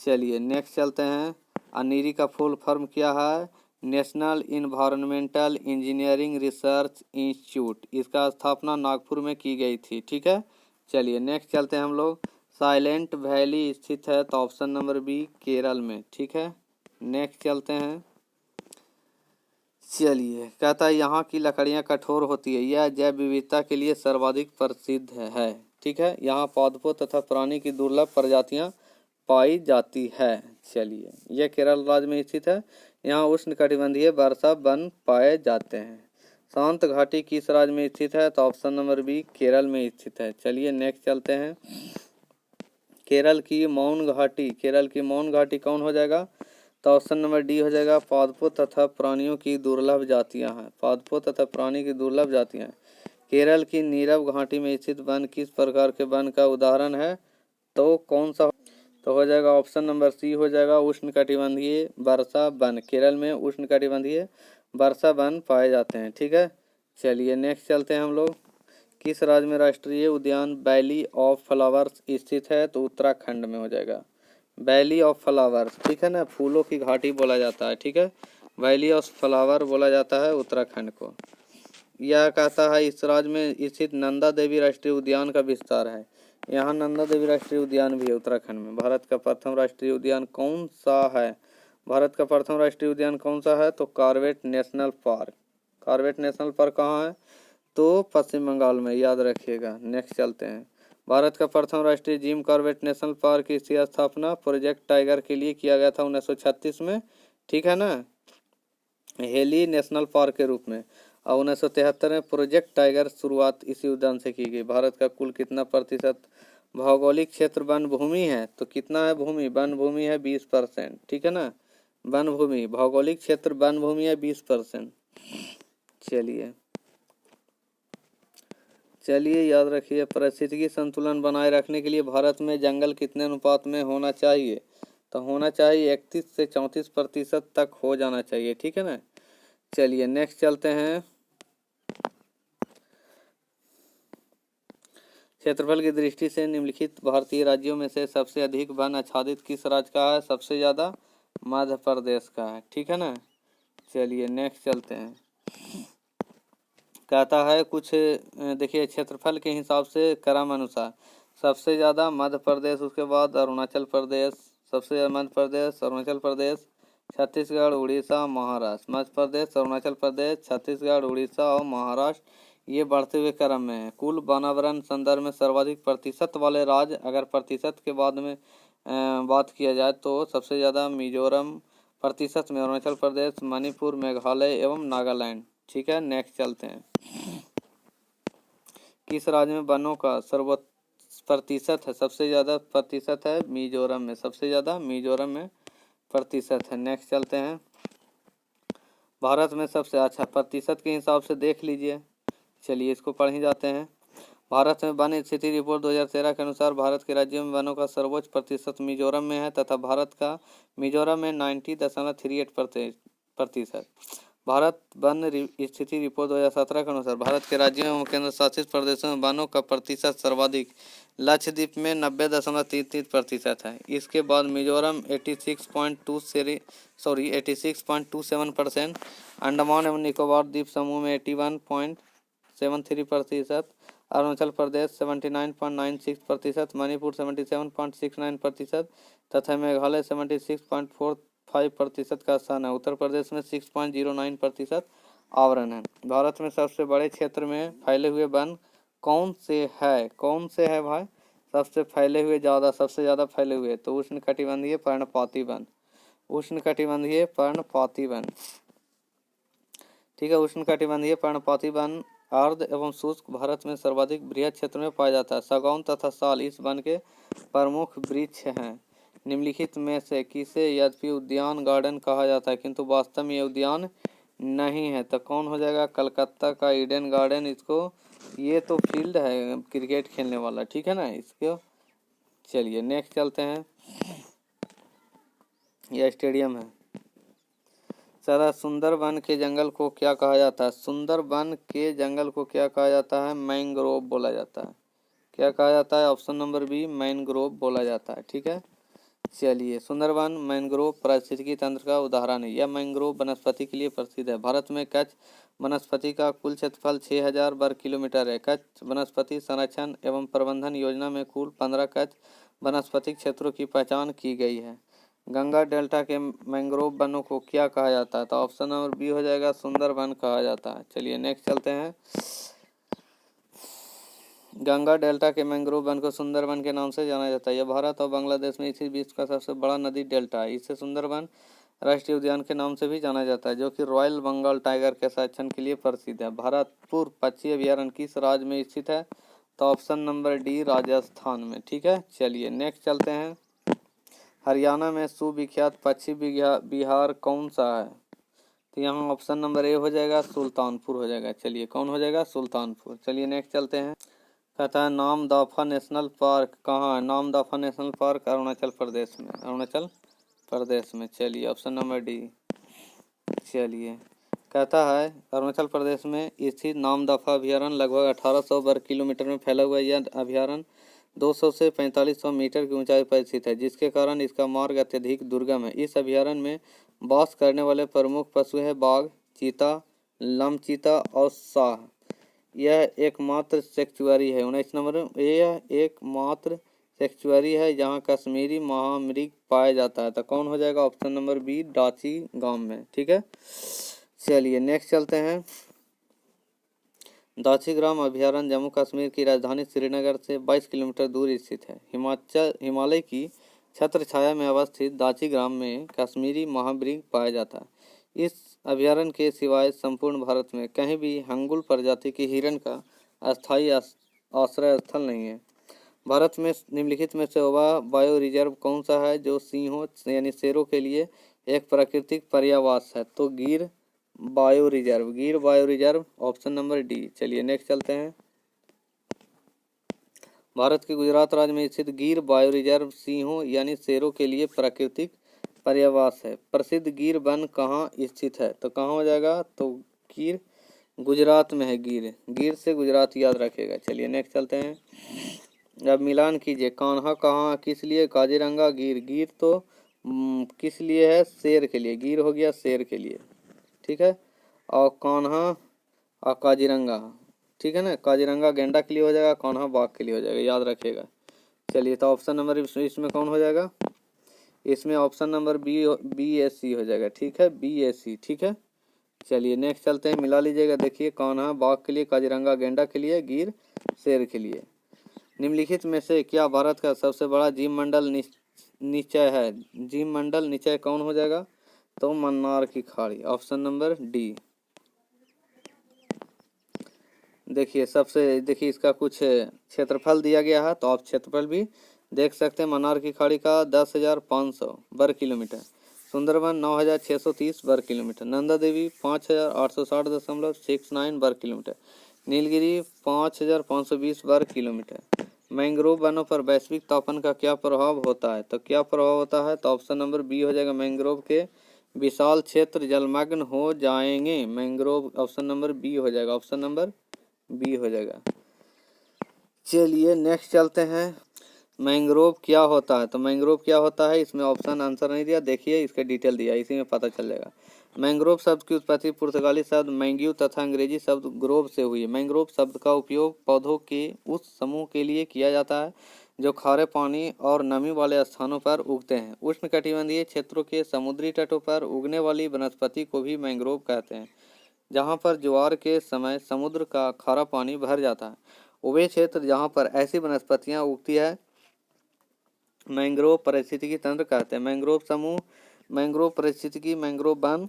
Speaker 1: चलिए नेक्स्ट चलते हैं। नीरी का फुल फॉर्म क्या है? National environmental engineering research institute. इसका स्थापना नागपुर में की गई थी। ठीक है, चलिए नेक्स्ट चलते हैं हम लोग। साइलेंट वैली स्थित है, तो ऑप्शन नंबर बी केरल में। ठीक है, नेक्स्ट चलते हैं। चलिए कहता है यहाँ की लकड़ियाँ कठोर होती है, यह जैव विविधता के लिए सर्वाधिक प्रसिद्ध है। ठीक है, यहाँ पौधों तथा प्राणी की दुर्लभ प्रजातियाँ पाई जाती है। चलिए यह केरल राज्य में स्थित है। यहाँ उष्णकटिबंधीय वर्षा वन पाए जाते हैं। शांत घाटी किस राज्य में स्थित है? तो ऑप्शन नंबर बी केरल में स्थित है। चलिए नेक्स्ट चलते हैं। केरल की मौन घाटी, केरल की मौन घाटी कौन हो जाएगा? तो ऑप्शन नंबर डी हो जाएगा। पादपों तथा प्राणियों की दुर्लभ जातियां हैं, पादपों तथा प्राणी की दुर्लभ जातियां हैं। केरल की नीरव घाटी में स्थित वन किस प्रकार के वन का उदाहरण है? तो कौन सा? तो हो जाएगा ऑप्शन नंबर सी हो जाएगा उष्णकटिबंधीय वर्षा वन। केरल में उष्णकटिबंधीय वर्षा वन पाए जाते हैं। ठीक है, चलिए नेक्स्ट चलते हैं हम लोग। किस राज्य में राष्ट्रीय उद्यान वैली ऑफ फ्लावर्स स्थित है? तो उत्तराखंड में हो जाएगा। वैली ऑफ फ्लावर्स, ठीक है ना, फूलों की घाटी बोला जाता है। ठीक है, वैली ऑफ फ्लावर बोला जाता है उत्तराखंड को। यह कहता है इस राज्य में स्थित नंदा देवी राष्ट्रीय उद्यान का विस्तार है। यहाँ नंदा देवी राष्ट्रीय उद्यान भी है उत्तराखंड में। भारत का प्रथम राष्ट्रीय उद्यान कौन सा है? भारत का प्रथम राष्ट्रीय उद्यान कौन सा है? तो Corbett national park. Corbett national park कहाँ है? तो पश्चिम बंगाल में, याद रखिएगा। नेक्स्ट चलते हैं। भारत का प्रथम राष्ट्रीय जिम कॉर्बेट नेशनल पार्क की स्थापना प्रोजेक्ट टाइगर के लिए किया गया था 1936 में। ठीक है ना, हेली नेशनल पार्क के रूप में। और 1973 में प्रोजेक्ट टाइगर शुरुआत इसी उद्यान से की गई। भारत का कुल कितना प्रतिशत भौगोलिक क्षेत्र वन भूमि है? तो कितना है भूमि? वन भूमि है 20%। ठीक है ना, वन भूमि, भौगोलिक क्षेत्र वन भूमि है 20%। चलिए याद रखिए, पारिस्थितिकी संतुलन बनाए रखने के लिए भारत में जंगल कितने अनुपात में होना चाहिए? तो होना चाहिए 31 से 34% तक हो जाना चाहिए, ठीक है ना। चलिए नेक्स्ट चलते हैं। क्षेत्रफल की दृष्टि से निम्नलिखित भारतीय राज्यों में से सबसे अधिक वन आच्छादित किस राज्य का है? सबसे ज़्यादा मध्य प्रदेश का है, ठीक है ना। चलिए नेक्स्ट चलते हैं। कहता है कुछ देखिए क्षेत्रफल के हिसाब से क्रम अनुसार सबसे ज़्यादा मध्य प्रदेश, उसके बाद अरुणाचल प्रदेश, सबसे ज़्यादा मध्य प्रदेश, अरुणाचल प्रदेश, छत्तीसगढ़, उड़ीसा, महाराष्ट्र। मध्य प्रदेश, अरुणाचल प्रदेश, छत्तीसगढ़, उड़ीसा और महाराष्ट्र ये बढ़ते हुए क्रम में है। कुल वनावरण संदर्भ में सर्वाधिक प्रतिशत वाले राज्य, अगर प्रतिशत के बाद में बात किया जाए तो सबसे ज़्यादा मिजोरम, प्रतिशत में अरुणाचल प्रदेश, मणिपुर, मेघालय एवं नागालैंड, ठीक है। नेक्स्ट चलते हैं। किस राज्य में वनों का सर्वोच्च प्रतिशत है? सबसे ज़्यादा प्रतिशत है मिजोरम में, सबसे ज़्यादा मिजोरम में प्रतिशत है। नेक्स्ट चलते हैं। भारत में सबसे अच्छा प्रतिशत के हिसाब से देख लीजिए। चलिए इसको पढ़ ही जाते हैं। भारत में वन स्थिति रिपोर्ट 2013 के अनुसार भारत के राज्यों में वनों का सर्वोच्च प्रतिशत मिजोरम में है तथा भारत का मिजोरम में 90.38% प्रतिशत। भारत वन स्थिति रिपोर्ट 2017 के अनुसार भारत के राज्यों एवं केंद्र शासित प्रदेशों में वनों का प्रतिशत सर्वाधिक लक्षद्वीप में 90.33% है। इसके बाद मिजोरम 86.27%, अंडमान एवं निकोबार द्वीप समूह में 81.73%, अरुणाचल प्रदेश 79.96%, मणिपुर 77.69% तथा मेघालय 76.45% का स्थान है। उत्तर प्रदेश में 6.09% आवरण है। भारत में सबसे बड़े क्षेत्र में फैले हुए वन कौन से है? कौन से है भाई? सबसे फैले हुए सबसे ज़्यादा फैले हुए तो उष्णकटिबंधीय पर्णपाती वन, उष्णकटिबंधीय पर्णपाती वन, ठीक है। उष्णकटिबंधीय पर्णपाती वन अर्ध एवं शुष्क भारत में सर्वाधिक बृहद क्षेत्र में पाया जाता है। सागौन तथा साल इस वन के प्रमुख वृक्ष हैं। निम्नलिखित में से किसे यद्यपि उद्यान गार्डन कहा जाता है किंतु वास्तव में ये उद्यान नहीं है? तो कौन हो जाएगा? कलकत्ता का ईडन गार्डन। इसको ये तो फील्ड है क्रिकेट खेलने वाला, ठीक है ना इसको। चलिए नेक्स्ट चलते हैं। यह स्टेडियम है। सरा सुंदरबन के जंगल को क्या कहा जाता है? सुंदरबन के जंगल को क्या कहा जाता है? मैंग्रोव बोला जाता है। क्या कहा जाता है? ऑप्शन नंबर बी मैंग्रोव बोला जाता है, ठीक है। चलिए सुंदरबन मैंग्रोव पारिस्थितिकी तंत्र का उदाहरण है। यह मैंग्रोव वनस्पति के लिए प्रसिद्ध है। भारत में कच्छ वनस्पति का कुल क्षेत्रफल 6000 वर्ग किलोमीटर है। कच्छ वनस्पति संरक्षण एवं प्रबंधन योजना में कुल 15 कच्छ वनस्पति क्षेत्रों की पहचान की गई है। गंगा डेल्टा के मैंग्रोव वनों को क्या कहा जाता है? तो ऑप्शन नंबर बी हो जाएगा सुंदरबन कहा जाता है। चलिए नेक्स्ट चलते हैं। गंगा डेल्टा के मैंग्रोव वन को सुंदरबन के नाम से जाना जाता है। यह भारत और बांग्लादेश में इसी विश्व का सबसे बड़ा नदी डेल्टा है। इसे सुंदरबन राष्ट्रीय उद्यान के नाम से भी जाना जाता है, जो कि रॉयल बंगाल टाइगर के संरक्षण के लिए प्रसिद्ध है। भरतपुर पक्षी अभयारण्य किस राज्य में स्थित है? तो ऑप्शन नंबर डी राजस्थान में, ठीक है। चलिए नेक्स्ट चलते हैं। हरियाणा में सुविख्यात पक्षी विहार कौन सा है? तो यहाँ ऑप्शन नंबर ए हो जाएगा सुल्तानपुर हो जाएगा। चलिए कौन हो जाएगा? सुल्तानपुर। चलिए नेक्स्ट चलते हैं। कहता है नामदफा नेशनल पार्क कहाँ है? नामदफा नेशनल पार्क अरुणाचल प्रदेश में, अरुणाचल प्रदेश में। चलिए ऑप्शन नंबर डी। चलिए कहता है अरुणाचल प्रदेश में स्थित नामदफा अभयारण्य लगभग 1800 वर्ग किलोमीटर में फैला हुआ यह अभयारण्य 200 से 4500 मीटर की ऊंचाई पर स्थित है, जिसके कारण इसका मार्ग अत्यधिक दुर्गम है। इस अभयारण्य में वास करने वाले प्रमुख पशु हैं बाघ, चीता, लंबचीता और साह। यह एकमात्र सेक्चुअरी है। 19 नंबर में यह एकमात्र सेक्चुअरी है जहां कश्मीरी महामृग पाया जाता है। तो कौन हो जाएगा? ऑप्शन नंबर बी डाची गांव में, ठीक है। चलिए नेक्स्ट चलते हैं। दाचीग्राम अभयारण्य जम्मू कश्मीर की राजधानी श्रीनगर से 22 किलोमीटर दूर स्थित है। हिमालय की छत्र छाया में अवस्थित दाचीग्राम में कश्मीरी महामृग पाया जाता है। इस अभयारण्य के सिवाय संपूर्ण भारत में कहीं भी हंगुल प्रजाति की हिरण का अस्थायी आश्रय स्थल नहीं है। भारत में निम्नलिखित में से वह बायो रिजर्व कौन सा है जो सिंहों यानी शेरों के लिए एक प्राकृतिक पर्यावास है? तो गिर bio reserve option number D. चलिए नेक्स्ट चलते हैं। भारत के गुजरात राज्य में स्थित गिर बायो रिजर्व सिंहों यानी शेरों के लिए प्राकृतिक पर्यावास है। प्रसिद्ध गिर वन कहाँ स्थित है? तो कहाँ हो जाएगा? तो गिर गुजरात में है। गिर, गिर से गुजरात याद रखेगा। चलिए नेक्स्ट चलते हैं। अब मिलान कीजिए। कान्हा कहाँ किस लिए? काजीरंगा गिर। गिर तो किस लिए है? शेर के लिए। गिर हो गया शेर के लिए, ठीक है। और कान्हा और काजीरंगा, ठीक है ना। काजीरंगा गेंडा के लिए हो जाएगा, कान्हा बाघ के लिए हो जाएगा, याद रखिएगा। चलिए तो ऑप्शन नंबर इसमें कौन हो जाएगा? इसमें option number B S C हो जाएगा, ठीक है। बी एस सी, ठीक है। चलिए नेक्स्ट चलते हैं, मिला लीजिएगा। देखिए कान्हा बाघ के लिए, काजीरंगा गेंडा के लिए, गिर शेर के लिए। निम्नलिखित में से क्या भारत का सबसे बड़ा जीव मंडल निचय है? जीव मंडल निचय कौन हो जाएगा? तो मन्नार की खाड़ी, ऑप्शन नंबर डी। देखिए इसका कुछ क्षेत्रफल दिया गया है, तो आप क्षेत्रफल भी देख सकते हैं। मन्नार की खाड़ी का 10,500 वर्ग किलोमीटर, सुंदरबन 9,630 वर्ग किलोमीटर, नंदा देवी 5,860.69 वर्ग किलोमीटर, नीलगिरी 5,520 वर्ग किलोमीटर। मैंग्रोव वनों पर वैश्विक तापन का क्या प्रभाव होता है? तो क्या प्रभाव होता है? तो ऑप्शन नंबर बी हो जाएगा। मैंग्रोव के विशाल क्षेत्र जलमग्न हो जाएंगे। मैंग्रोव ऑप्शन नंबर बी हो जाएगा, ऑप्शन नंबर बी हो जाएगा। चलिए नेक्स्ट चलते हैं। मैंग्रोव क्या होता है? तो मैंग्रोव क्या होता है, इसमें ऑप्शन आंसर नहीं दिया, देखिए इसका डिटेल दिया, इसी में पता चल जाएगा। मैंग्रोव शब्द की उत्पत्ति पुर्तगाली शब्द मैंग्यू तथा अंग्रेजी शब्द ग्रोव से हुई है। मैंग्रोव शब्द का उपयोग पौधों के उस समूह के लिए किया जाता है जो खारे पानी और नमी वाले स्थानों पर उगते हैं। उष्णकटिबंधीय क्षेत्रों के समुद्री तटों पर उगने वाली वनस्पति को भी मैंग्रोव कहते हैं। जहाँ पर ज्वार के समय समुद्र का खारा पानी भर जाता है, वे क्षेत्र जहाँ पर ऐसी वनस्पतियाँ उगती है मैंग्रोव पारिस्थितिकी तंत्र कहते हैं। मैंग्रोव समूह, मैंग्रोव पारिस्थितिकी, मैंग्रोव वन,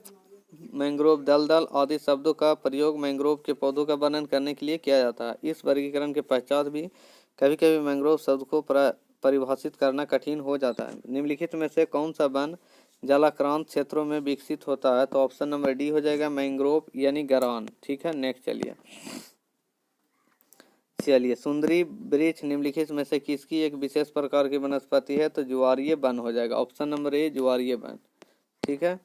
Speaker 1: मैंग्रोव दलदल आदि शब्दों का प्रयोग मैंग्रोव के पौधों का वर्णन करने के लिए किया जाता है। इस वर्गीकरण के पश्चात भी कभी कभी मैंग्रोव शब्द को परिभाषित करना कठिन हो जाता है। निम्नलिखित में से कौन सा वन जलाक्रांत क्षेत्रों में विकसित होता है? तो ऑप्शन नंबर डी हो जाएगा, मैंग्रोव यानी गरान, ठीक है। नेक्स्ट चलिए सुंदरी वृक्ष निम्नलिखित में से किसकी एक विशेष प्रकार की वनस्पति है? तो ज्वारीय वन हो जाएगा, ऑप्शन नंबर ए ज्वारीय वन, ठीक है।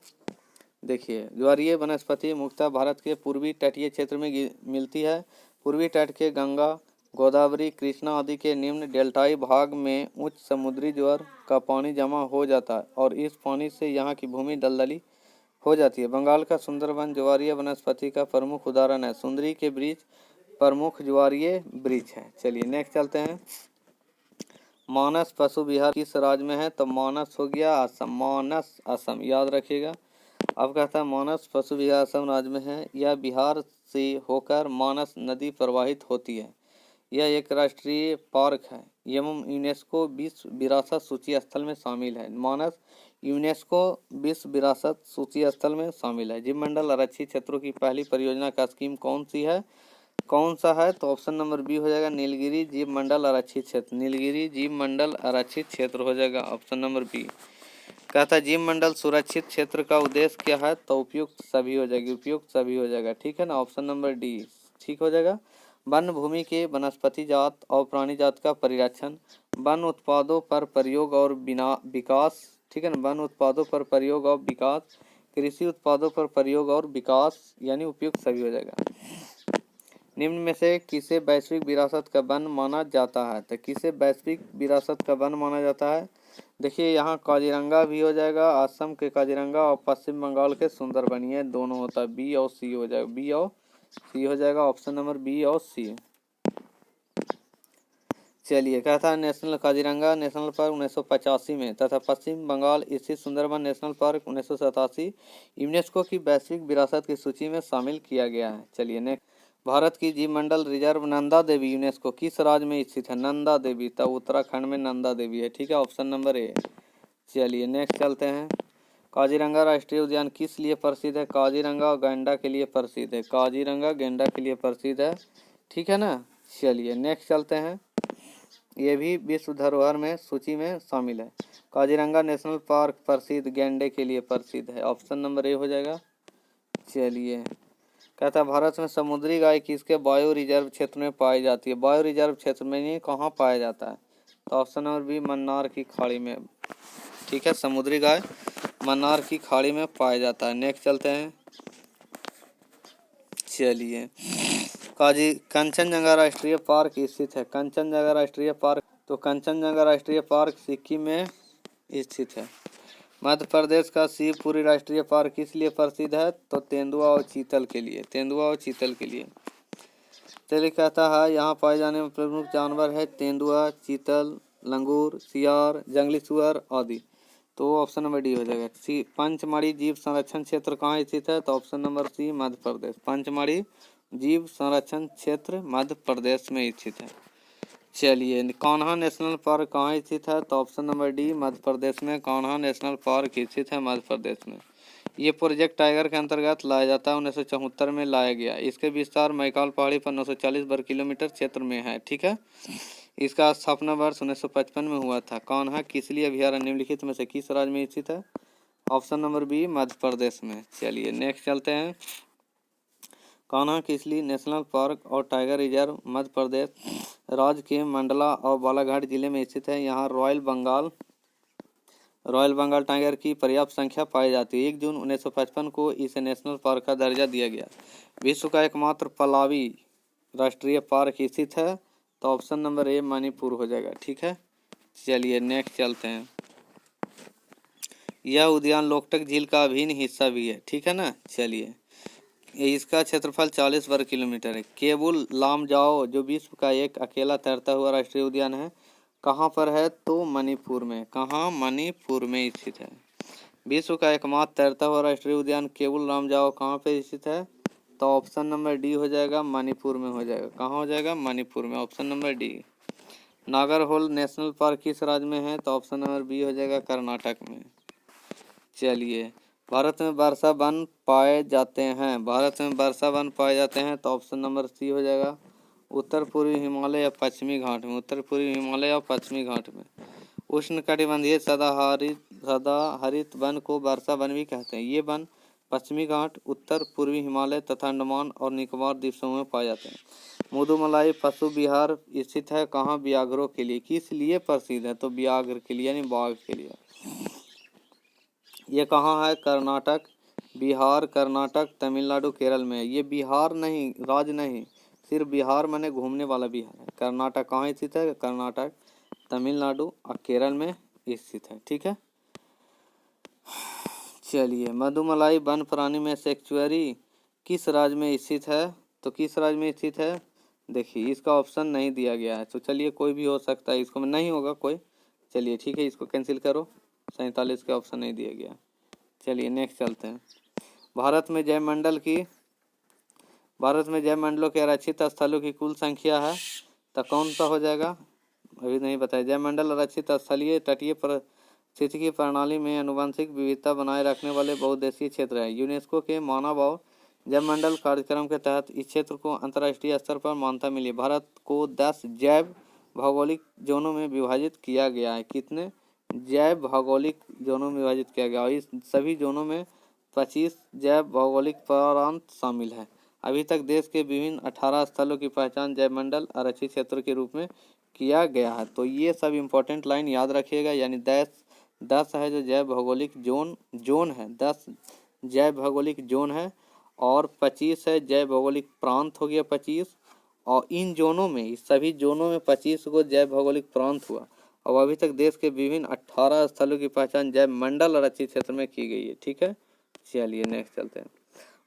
Speaker 1: देखिए ज्वारीय वनस्पति मुख्यतः भारत के पूर्वी तटीय क्षेत्र में मिलती है। पूर्वी तट के गंगा, गोदावरी, कृष्णा आदि के निम्न डेल्टाई भाग में उच्च समुद्री ज्वार का पानी जमा हो जाता है और इस पानी से यहाँ की भूमि दलदली हो जाती है। बंगाल का सुंदरबन ज्वारीय वनस्पति का प्रमुख उदाहरण है। सुंदरी के वृक्ष प्रमुख ज्वारीय वृक्ष है। चलिए नेक्स्ट चलते हैं। मानस पशु विहार किस राज्य में है? तो मानस हो गया असम, मानस असम, याद रखिएगा। अब कहता है मानस पशु विहार असम राज्य में है। यह बिहार से होकर मानस नदी प्रवाहित होती है। यह एक राष्ट्रीय पार्क है एवं यूनेस्को विश्व विरासत सूची स्थल में शामिल है। मानस यूनेस्को विश्व विरासत सूची स्थल में शामिल है। जीव मंडल आरक्षित क्षेत्रों की पहली परियोजना का स्कीम कौन सी है, कौन सा है? तो ऑप्शन नंबर बी हो जाएगा, नीलगिरी जीव मंडल आरक्षित क्षेत्र। नीलगिरी जीव मंडल आरक्षित क्षेत्र हो जाएगा, ऑप्शन नंबर बी। कहता है जीव मंडल सुरक्षित क्षेत्र का उद्देश्य क्या है? तो उपयुक्त सभी हो जाएगी, उपयुक्त सभी हो जाएगा, ठीक है ना। ऑप्शन नंबर डी ठीक हो जाएगा। वन भूमि के वनस्पति जात और प्राणी जात का परिरक्षण, वन उत्पादों पर प्रयोग और विकास, ठीक है ना। वन उत्पादों पर प्रयोग और विकास, कृषि उत्पादों पर प्रयोग और विकास, यानी उपयुक्त सभी हो जाएगा। निम्न में से किसे वैश्विक विरासत का वन माना जाता है? तो किसे वैश्विक विरासत का वन माना जाता है? देखिए यहाँ काजीरंगा भी हो जाएगा, असम के काजीरंगा और पश्चिम बंगाल के सुंदरबन, ये दोनों होता है। बी और सी हो जाएगा, बी और सी हो जाएगा, ऑप्शन नंबर बी और सी। चलिए कहता है नेशनल काजीरंगा नेशनल पार्क 1985 में तथा पश्चिम बंगाल स्थित सुंदरबन नेशनल पार्क 1987 यूनेस्को की वैश्विक विरासत की सूची में शामिल किया गया है। चलिए नेक्स्ट। भारत की जीव मंडल रिजर्व नंदा देवी यूनेस्को किस राज्य में स्थित है? नंदा देवी, तब उत्तराखंड में नंदा देवी है, ठीक है, ऑप्शन नंबर ए। चलिए नेक्स्ट चलते हैं। काजीरंगा राष्ट्रीय उद्यान किस लिए प्रसिद्ध है? काजीरंगा गेंडा के लिए प्रसिद्ध है, काजीरंगा गेंडा के लिए प्रसिद्ध है, ठीक है ना। चलिए नेक्स्ट चलते हैं। ये भी विश्व धरोहर में सूची में शामिल है। काजीरंगा नेशनल पार्क प्रसिद्ध गेंडे के लिए प्रसिद्ध है, ऑप्शन नंबर ए हो जाएगा। चलिए कहता है भारत में समुद्री गाय किसके बायो रिजर्व क्षेत्र में पाई जाती है? बायो रिजर्व क्षेत्र में ये कहाँ पाया जाता है? तो ऑप्शन नंबर बी मन्नार की खाड़ी में। ठीक है, समुद्री गाय मन्नार की खाड़ी में पाया जाता है। नेक्स्ट चलते हैं। चलिए, काजी कंचनजंगा राष्ट्रीय पार्क स्थित है। कंचनजंगा राष्ट्रीय पार्क, तो कंचनजंगा राष्ट्रीय पार्क सिक्किम में स्थित है। मध्य प्रदेश का शिवपुरी राष्ट्रीय पार्क किस लिए प्रसिद्ध है? तो तेंदुआ और चीतल के लिए। तेंदुआ और चीतल के लिए। चलिए, कहता है यहाँ पाए जाने वाले प्रमुख जानवर है तेंदुआ, चीतल, लंगूर, सियार, जंगली सुअर आदि। तो ऑप्शन नंबर डी हो जाएगा। सी पंचमढ़ी जीव संरक्षण क्षेत्र कहाँ स्थित है? तो ऑप्शन नंबर सी मध्य प्रदेश। पंचमढ़ी जीव संरक्षण क्षेत्र मध्य प्रदेश में स्थित है। चलिए, कान्हा नेशनल पार्क कहाँ स्थित है? तो option number D Madhya Pradesh में कान्हा नेशनल पार्क स्थित है मध्य प्रदेश में। ये प्रोजेक्ट टाइगर के अंतर्गत लाया जाता है। 1974 में लाया गया। इसके विस्तार मैकाल पहाड़ी पर 940 वर्ग किलोमीटर क्षेत्र में है। ठीक है, इसका स्थापना वर्ष 1955 में हुआ था। कान्हा किसली अभयारण्य निम्नलिखित में से किस राज्य में स्थित है? Option number B Madhya Pradesh में। चलिए, नेक्स्ट चलते हैं। कान्हा किसली नेशनल पार्क और टाइगर रिजर्व मध्य प्रदेश राज्य के मंडला और बालाघाट जिले में स्थित है। यहाँ रॉयल बंगाल टाइगर की पर्याप्त संख्या पाई जाती है। 1 जून 1955 को इसे नेशनल पार्क का दर्जा दिया गया। विश्व का एकमात्र पलावी राष्ट्रीय पार्क स्थित है। तो ऑप्शन नंबर ए मणिपुर हो जाएगा। ठीक है, चलिए नेक्स्ट चलते हैं। यह उद्यान लोकटक झील का अभिन्न हिस्सा भी है। ठीक है ना। चलिए, इसका क्षेत्रफल 40 वर्ग किलोमीटर है। केबुल लामजाओ जो विश्व का एक अकेला तैरता हुआ राष्ट्रीय उद्यान है, कहाँ पर है? तो मणिपुर में। कहाँ? मणिपुर में स्थित है। विश्व का एकमात्र तैरता हुआ राष्ट्रीय उद्यान केबुल लामजाओ कहाँ पे स्थित है? तो ऑप्शन नंबर डी हो जाएगा, मणिपुर में हो जाएगा। कहाँ हो जाएगा? मणिपुर में। Option number D. Nagarhole national park किस राज्य में है? तो ऑप्शन नंबर बी हो जाएगा, कर्नाटक में। चलिए, भारत में वर्षा वन पाए जाते हैं। भारत में वर्षा वन पाए जाते हैं। तो ऑप्शन नंबर सी हो जाएगा, उत्तर पूर्वी हिमालय या पश्चिमी घाट में। उत्तर पूर्वी हिमालय या पश्चिमी घाट में। उष्णकटिबंधीय सदाहरित वन को वर्षा वन भी कहते हैं। ये वन पश्चिमी घाट, उत्तर पूर्वी हिमालय तथा अंडमान और निकोबार द्वीप समूह में पाए जाते हैं। मुदुमलाई पशु विहार स्थित है कहाँ? व्याघ्रों के लिए। किस लिए प्रसिद्ध है? तो व्याघ्र के लिए, यानी बाघ के लिए। ये कहाँ है? कर्नाटक, बिहार, कर्नाटक, तमिलनाडु, केरल में है। ये बिहार नहीं, राज्य नहीं, सिर्फ बिहार माने घूमने वाला बिहार है। कर्नाटक कहाँ स्थित है? कर्नाटक, तमिलनाडु और केरल में स्थित है। ठीक है, चलिए, मधुमलाई वन प्राणी में सेंचुरी किस राज्य में स्थित है? तो किस राज्य में स्थित है? देखिए, इसका ऑप्शन नहीं दिया गया है। तो चलिए, कोई भी हो सकता है, इसको में नहीं होगा कोई। चलिए ठीक है, इसको कैंसिल करो। 47 का ऑप्शन नहीं दिया गया। चलिए नेक्स्ट चलते हैं। भारत में जयमंडलों के आरक्षित स्थलों की कुल संख्या है। तो कौन सा हो जाएगा? अभी नहीं बताया। जयमंडल आरक्षित स्थलीय तटीय पारिस्थितिकी प्रणाली में आनुवंशिक विविधता बनाए रखने वाले बहुउद्देशीय क्षेत्र है। यूनेस्को के मानव और जयमंडल कार्यक्रम के तहत इस क्षेत्र को अंतर्राष्ट्रीय स्तर पर मान्यता मिली। भारत को 10 जैव भौगोलिक जोनों में विभाजित किया गया है। कितने जैव भौगोलिक जोनों में विभाजित किया गया? इस सभी जोनों में 25 जैव भौगोलिक प्रांत शामिल है। अभी तक देश के विभिन्न 18 स्थलों की पहचान जैवमंडल आरक्षित क्षेत्र के रूप में किया गया है। तो ये सब इम्पोर्टेंट लाइन याद रखिएगा। यानी 10 है जो जैव भौगोलिक जोन है, 10 जैव भौगोलिक जोन है और 25 है जैव भौगोलिक प्रांत हो गया 25। और इन जोनों में, इस सभी जोनों में 25 को जैव भौगोलिक प्रांत हुआ। और अभी तक देश के विभिन्न 18 स्थलों की पहचान जैव मंडल आरक्षित क्षेत्र में की गई है। ठीक है, चलिए नेक्स्ट चलते हैं।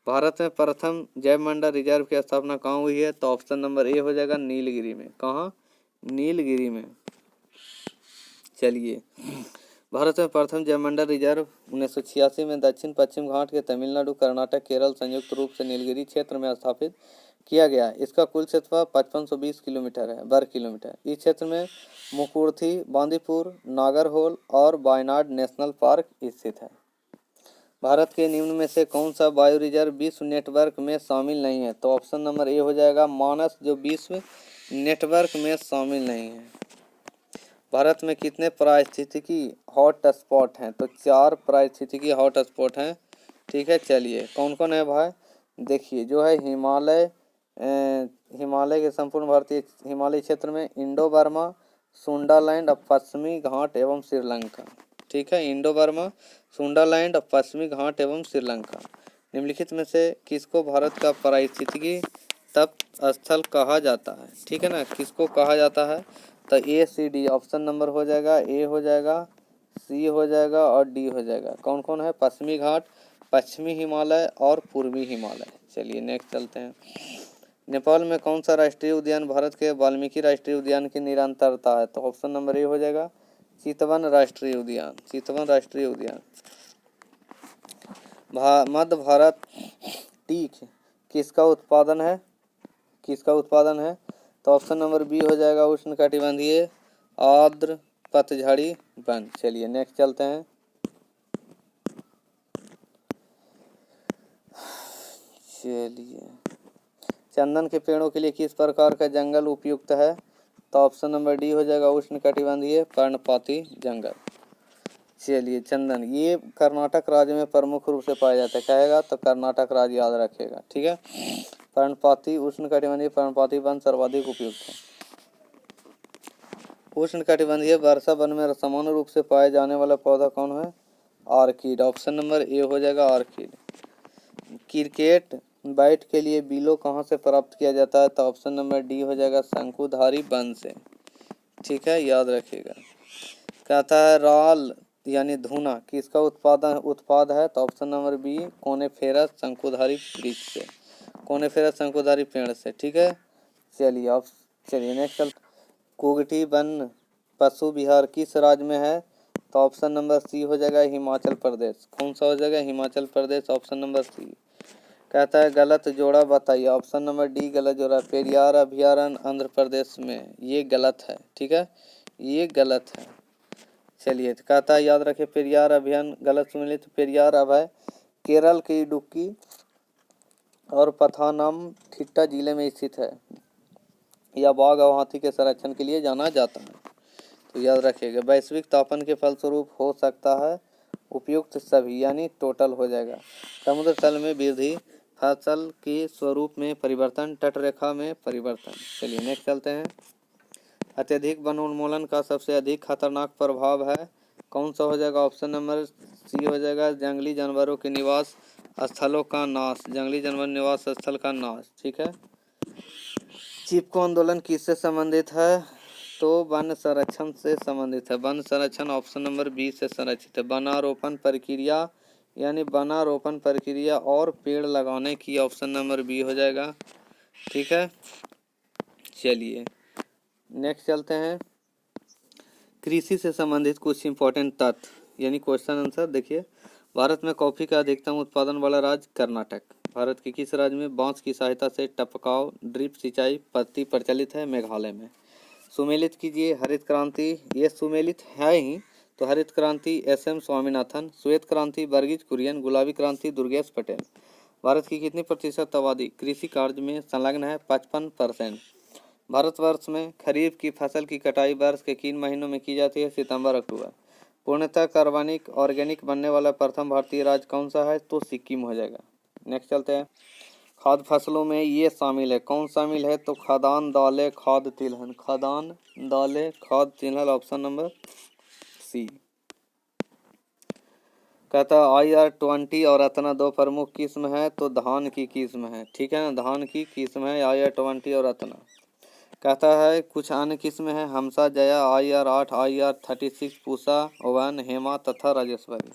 Speaker 1: भारत में प्रथम जैव मंडल रिजर्व की स्थापना कहाँ हुई है? तो ऑप्शन नंबर ए हो जाएगा, नीलगिरी में। कहाँ? नीलगिरी में। चलिए, भारत में प्रथम जैव मंडल रिजर्व 1986 में दक्षिण पश्चिम घाट के तमिलनाडु, कर्नाटक, केरल संयुक्त रूप से नीलगिरी क्षेत्र में स्थापित किया गया। इसका कुल क्षेत्रफल 5520 किलोमीटर है, वर्ग किलोमीटर। इस क्षेत्र में मुकुर्थी, बांदीपुर, नागरहोल और वायनाड नेशनल पार्क स्थित है। भारत के निम्न में से कौन सा बायो रिजर्व विश्व नेटवर्क में शामिल नहीं है? तो ऑप्शन नंबर ए हो जाएगा, मानस, जो विश्व नेटवर्क में शामिल नहीं है। भारत में कितने पारिस्थितिकी हॉट स्पॉट हैं? तो 4 पारिस्थितिकी हॉट स्पॉट हैं। ठीक है, चलिए कौन कौन है भाई? देखिए जो है हिमालय के संपूर्ण भारतीय हिमालय क्षेत्र में इंडो बर्मा, सुंडालैंड, पश्चिमी घाट एवं श्रीलंका। ठीक है, इंडो बर्मा, सुंडालैंड, पश्चिमी घाट एवं श्रीलंका। निम्नलिखित में से किसको भारत का पारिस्थितिकी तप्त स्थल कहा जाता है? ठीक है ना, किसको कहा जाता है? तो ए सी डी ऑप्शन नंबर हो जाएगा, ए हो जाएगा, सी हो जाएगा और डी हो जाएगा। कौन कौन है? पश्चिमी घाट, पश्चिमी हिमालय और पूर्वी हिमालय। चलिए नेक्स्ट चलते हैं। नेपाल में कौन सा राष्ट्रीय उद्यान भारत के वाल्मीकि राष्ट्रीय उद्यान की निरंतरता है? तो ऑप्शन नंबर ए हो जाएगा, चितवन राष्ट्रीय उद्यान। चितवन राष्ट्रीय उद्यान। मध्य भारत टीक किसका उत्पादन है? किसका उत्पादन है? तो ऑप्शन नंबर बी हो जाएगा, उष्णकटिबंधीय आर्द्र पतझड़ी वन। चलिए नेक्स्ट चलते हैं। चलिए चंदन के पेड़ों के लिए किस प्रकार का जंगल उपयुक्त है? तो ऑप्शन नंबर डी हो जाएगा, उष्णकटिबंधीय पर्णपाती जंगल। चलिए चंदन ये कर्नाटक राज्य में प्रमुख रूप से पाया जाता है, कहेगा तो कर्नाटक राज्य याद रखेगा। ठीक है, पर्णपाती उष्णकटिबंधीय पर्णपाती वन सर्वाधिक उपयुक्त है। उष्णकटिबंधीय वर्षा वन में सामान्य रूप से पाए जाने वाला पौधा कौन है? ऑर्किड। ऑप्शन नंबर ए हो जाएगा, ऑर्किड। क्रिकेट बैट के लिए बिलो कहाँ से प्राप्त किया जाता है? तो ऑप्शन नंबर डी हो जाएगा, शंकुधारी वन से। ठीक है, याद रखिएगा। कहता है राल यानी धुना किसका उत्पाद है? तो ऑप्शन नंबर बी, कोनेफेरस शंकुधारी वृक्ष से, कोनेफेरस शंकुधारी पेड़ से। ठीक है, चलिए नेक्स्ट। कुगटी वन पशु विहार किस राज्य में है? तो ऑप्शन नंबर सी हो जाएगा, हिमाचल प्रदेश। कौन सा हो जाएगा? Himachal Pradesh. Option number C. कहता है गलत जोड़ा बताइए। ऑप्शन नंबर डी गलत जोड़ा, पेरियार अभयारण्य आंध्र प्रदेश में, ये गलत है। ठीक है, ये गलत है। चलिए कहता है याद रखिए, पेरियार अभयारण्य गलत सुन तो पेरियार अभय केरल की इडुक्की और पथानमथिट्टा जिले में स्थित है। यह बाघ और हाथी के संरक्षण के लिए जाना जाता है। तो याद रखिएगा, वैश्विक तापन के फलस्वरूप हो सकता है उपयुक्त सभी यानी टोटल हो जाएगा। समुद्र तल में वृद्धि, फसल के स्वरूप में परिवर्तन, तटरेखा में परिवर्तन। चलिए नेक्स्ट चलते हैं। अत्यधिक वनोन्मूलन का सबसे अधिक खतरनाक प्रभाव है? कौन सा हो जाएगा? ऑप्शन नंबर सी हो जाएगा, जंगली जानवरों के निवास स्थलों का नाश, जंगली जानवर निवास स्थल का नाश। ठीक है, चिपको आंदोलन किससे संबंधित है? तो वन संरक्षण से संबंधित है। वन संरक्षण ऑप्शन नंबर बी से संरक्षित है। वनारोपण प्रक्रिया यानी वनारोपण प्रक्रिया और पेड़ लगाने की, ऑप्शन नंबर बी हो जाएगा। ठीक है, चलिए नेक्स्ट चलते हैं। कृषि से संबंधित कुछ इंपॉर्टेंट तथ्य यानी क्वेश्चन आंसर देखिए। भारत में कॉफी का अधिकतम उत्पादन वाला राज्य कर्नाटक। भारत के किस राज्य में बांस की सहायता से टपकाव ड्रिप सिंचाई पद्धति प्रचलित है? मेघालय में। सुमेलित कीजिए हरित क्रांति, ये सुमेलित है ही तो हरित क्रांति एस एम स्वामीनाथन, श्वेत क्रांति वर्गीज कुरियन, गुलाबी क्रांति दुर्गेश पटेल। भारत की कितनी प्रतिशत आबादी कृषि कार्य में संलग्न है? 55%। भारतवर्ष में खरीफ की फसल की कटाई वर्ष के किन महीनों में की जाती है? सितंबर अक्टूबर। पूर्णतः कार्बनिक ऑर्गेनिक बनने वाला प्रथम भारतीय राज्य कौन सा है? तो सिक्किम हो जाएगा। नेक्स्ट चलते हैं। खाद्य फसलों में ये शामिल है, कौन शामिल है? तो खाद्यान्न, दालें, खाद्य तिलहन। खाद्यान्न, दालें, खाद्य तिलहन, ऑप्शन नंबर सी। कहता है IR-20 और रत्ना दो प्रमुख किस्म है? तो धान की किस्म है। ठीक है ना, धान की किस्म है IR-20 और रत्ना। कहता है कुछ अन्य किस्म है, Hamsa, Jaya, IR-8, IR-36, Pusa, one, Hema तथा राजेश्वरी।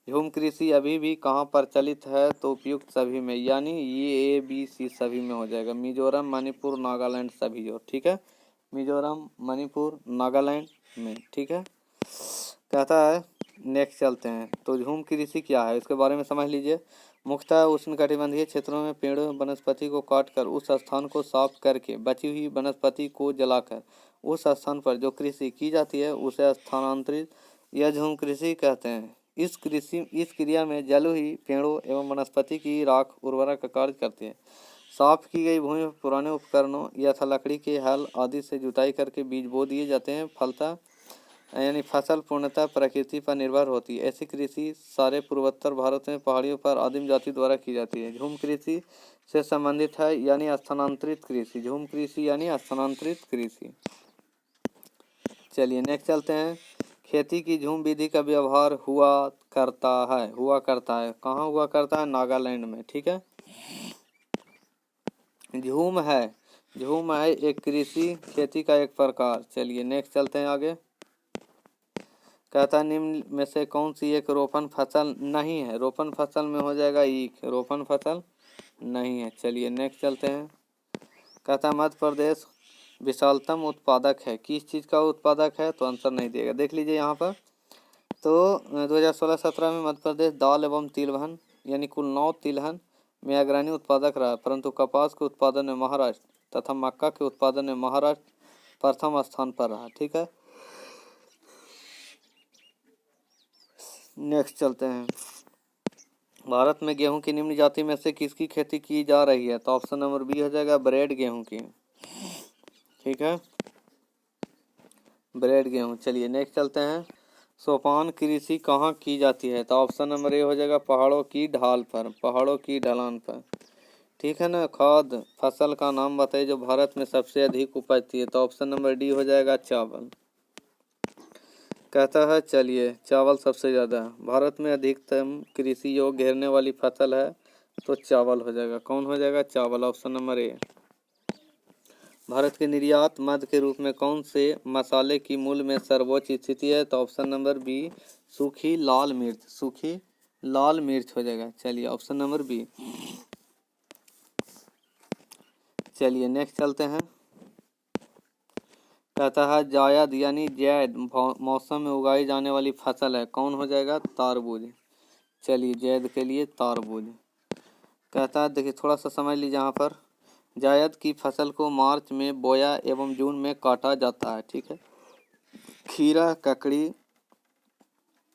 Speaker 1: झूम कृषि अभी भी कहाँ प्रचलित है? तो उपयुक्त सभी में यानी ये ABC सभी में हो जाएगा। मिजोरम, मणिपुर, नागालैंड सभी जो। ठीक है, मिजोरम, मणिपुर, नागालैंड में। ठीक है, कहता है नेक्स्ट चलते हैं। तो झूम कृषि क्या है इसके बारे में समझ लीजिए। मुख्यतः उष्णकटिबंधीय क्षेत्रों में पेड़ वनस्पति को काटकर उस स्थान को साफ करके बची हुई वनस्पति को जलाकर उस स्थान पर जो कृषि की जाती है उसे स्थानांतरित या झूम कृषि कहते हैं। इस क्रिया में जल हुई पेड़ों एवं वनस्पति की राख उर्वरक का कार्य करती है। साफ की गई भूमि पर पुराने उपकरणों यथा लकड़ी के हल आदि से जुताई करके बीज बो दिए जाते हैं। फलतः यानी फसल पूर्णतः प्रकृति पर निर्भर होती है। ऐसी कृषि सारे पूर्वोत्तर भारत में पहाड़ियों पर आदिम जाति द्वारा की जाती है। झूम कृषि से संबंधित है यानी स्थानांतरित कृषि। झूम कृषि यानी स्थानांतरित कृषि। चलिए नेक्स्ट चलते हैं। खेती की झूम विधि का व्यवहार हुआ करता है कहाँ हुआ करता है? नागालैंड में। ठीक है। झूम है एक कृषि खेती का एक प्रकार। चलिए नेक्स्ट चलते हैं आगे। कहता निम्न में से कौन सी एक रोपण फसल नहीं है? रोपण फसल में हो जाएगा ईख। रोपण फसल नहीं है। चलिए नेक्स्ट चलते हैं। कहता मध्य प्रदेश विशालतम उत्पादक है। किस चीज़ का उत्पादक है? तो आंसर नहीं देगा। देख लीजिए यहाँ पर। तो 2016-17 में मध्य प्रदेश दाल एवं तिलहन यानी कुल 9 तिलहन में अग्रणी उत्पादक रहा, परंतु कपास के उत्पादन में महाराष्ट्र तथा मक्का के उत्पादन में महाराष्ट्र प्रथम स्थान पर रहा। ठीक है। नेक्स्ट चलते हैं। भारत में गेहूं की निम्न जाति में से किसकी खेती की जा रही है? तो ऑप्शन नंबर बी हो जाएगा ब्रेड गेहूं की। ठीक है, ब्रेड गेहूं। चलिए नेक्स्ट चलते हैं। सोपान कृषि कहाँ की जाती है? तो ऑप्शन नंबर ए हो जाएगा पहाड़ों की ढाल पर, पहाड़ों की ढलान पर। ठीक है ना। खाद्य फसल का नाम बताइए जो भारत में सबसे अधिक उपजती है? तो ऑप्शन नंबर डी हो जाएगा चावल। कहता है चलिए चावल सबसे ज़्यादा भारत में अधिकतम कृषि योग्य घेरने वाली फसल है, तो चावल हो जाएगा। कौन हो जाएगा? चावल। Option number A. भारत के निर्यात मद के रूप में कौन से मसाले की मूल्य में सर्वोच्च स्थिति है? तो ऑप्शन नंबर बी सूखी लाल मिर्च, सूखी लाल मिर्च हो जाएगा। चलिए ऑप्शन नंबर बी। चलिए नेक्स्ट चलते हैं। कहता है जायद यानी जैद मौसम में उगाई जाने वाली फसल है। कौन हो जाएगा? तारबूज। चलिए जैद के लिए तारबूज। कहता है देखिए थोड़ा सा समझ लीजिए यहाँ पर। जायद की फसल को मार्च में बोया एवं जून में काटा जाता है। ठीक है। खीरा, ककड़ी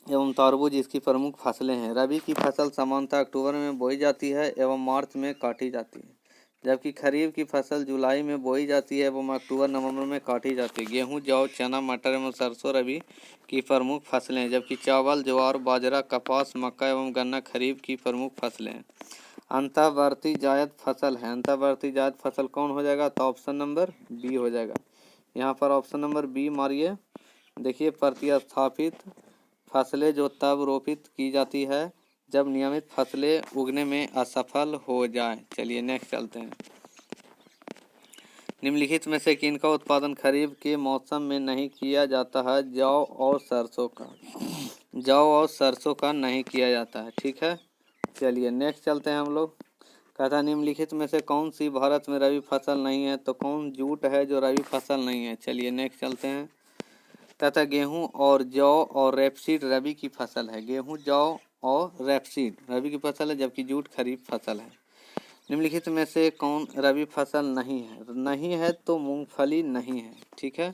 Speaker 1: एवं तारबूज इसकी प्रमुख फसलें हैं। रबी की फसल सामान्यतः अक्टूबर में बोई जाती है एवं मार्च में काटी जाती है, जबकि खरीफ की फसल जुलाई में बोई जाती है एवं अक्टूबर नवंबर में काटी जाती है। गेहूं, जौ, चना, मटर एवं सरसों रबी की प्रमुख फसलें हैं, जबकि चावल, ज्वार, बाजरा, कपास, मक्का एवं गन्ना खरीफ की प्रमुख फसलें हैं। अंतःवर्ती जायद फसल है। अंतःवर्ती जायद फसल कौन हो जाएगा? तो ऑप्शन नंबर बी हो जाएगा। यहाँ पर ऑप्शन नंबर बी मारिए। देखिए प्रतिस्थापित फसलें जो तब रोपित की जाती है जब नियमित फसलें उगने में असफल हो जाए। चलिए नेक्स्ट चलते हैं। निम्नलिखित में से किनका उत्पादन खरीफ के मौसम में नहीं किया जाता है? जौ और सरसों का। जौ और सरसों का नहीं किया जाता है। ठीक है। चलिए नेक्स्ट चलते हैं हम लोग। कहता है निम्नलिखित में से कौन सी भारत में रबी फसल नहीं है? तो कौन जूट है जो रबी फसल नहीं है? चलिए नेक्स्ट चलते हैं। तथा गेहूं और जौ और रेपसीड रबी की फसल है। गेहूं, जौ और रेपसीड रबी की फसल है, जबकि जूट खरीफ फसल है। निम्नलिखित में से कौन रबी फसल नहीं है? नहीं है तो मूंगफली नहीं है। ठीक है।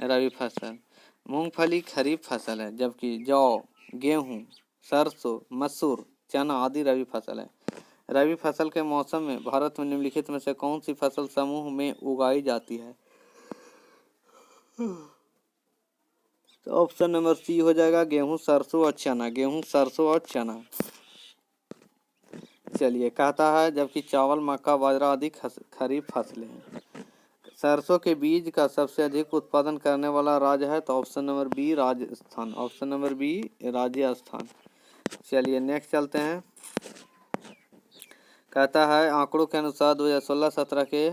Speaker 1: रबी फसल मूंगफली खरीफ फसल है, जबकि जौ, गेहूं, सरसों, मसूर, चना आदि रबी फसल है। रबी फसल के मौसम में भारत में निम्नलिखित में से कौन सी फसल समूह में उगाई जाती है? तो ऑप्शन नंबर सी हो जाएगा गेहूं, सरसों और चना। गेहूं, सरसों और चना। चलिए कहता है जबकि चावल, मक्का, बाजरा आदि खरीफ फसलें हैं। सरसों के बीज का सबसे अधिक उत्पादन करने वाला राज्य है? तो option number B Rajasthan. Option number B Rajasthan. चलिए नेक्स्ट चलते हैं। कहता है आंकड़ों के अनुसार 2016-17 के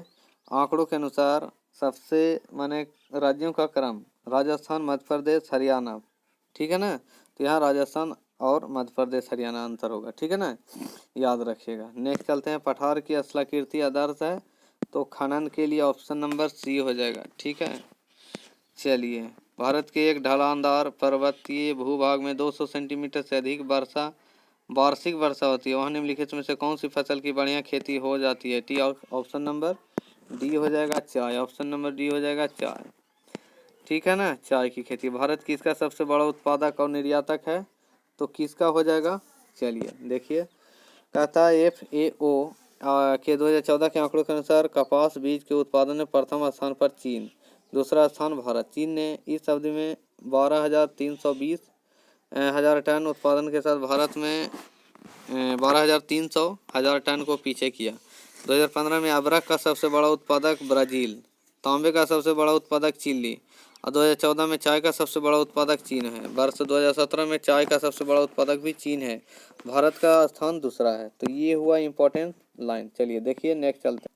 Speaker 1: आंकड़ों के अनुसार सबसे माने राज्यों का क्रम राजस्थान, मध्य प्रदेश, हरियाणा। ठीक है ना। तो यहाँ राजस्थान और मध्य प्रदेश हरियाणा अंतर होगा। ठीक है ना, याद रखिएगा। नेक्स्ट चलते हैं। पठार की स्थलाकृति आदर्श है, तो खनन के लिए ऑप्शन नंबर सी हो जाएगा। ठीक है। चलिए भारत के एक ढलानदार पर्वतीय भूभाग में 200 सेंटीमीटर से अधिक वार्षिक वर्षा होती है, वहाँ निम्नलिखित में से कौन सी फसल की बढ़िया खेती हो जाती है? टी ऑप्शन नंबर डी हो जाएगा चाय। ऑप्शन नंबर डी हो जाएगा चाय। ठीक है ना, चाय की खेती। भारत किसका सबसे बड़ा उत्पादक और निर्यातक है? तो किसका हो जाएगा? चलिए देखिए। कहता है FAO के 2014 के आंकड़ों के अनुसार कपास बीज के उत्पादन में प्रथम स्थान पर चीन, दूसरा स्थान भारत। चीन ने इस अवधि में 12,320 हज़ार टन उत्पादन के साथ भारत में 12,300 हज़ार टन को पीछे किया। 2015 में अबरख का सबसे बड़ा उत्पादक ब्राज़ील, तांबे का सबसे बड़ा उत्पादक चिली और 2014 में चाय का सबसे बड़ा उत्पादक चीन है। वर्ष 2017 में चाय का सबसे बड़ा उत्पादक भी चीन है। भारत का स्थान दूसरा है। तो ये हुआ इम्पोर्टेंट लाइन। चलिए देखिए नेक्स्ट चलते हैं।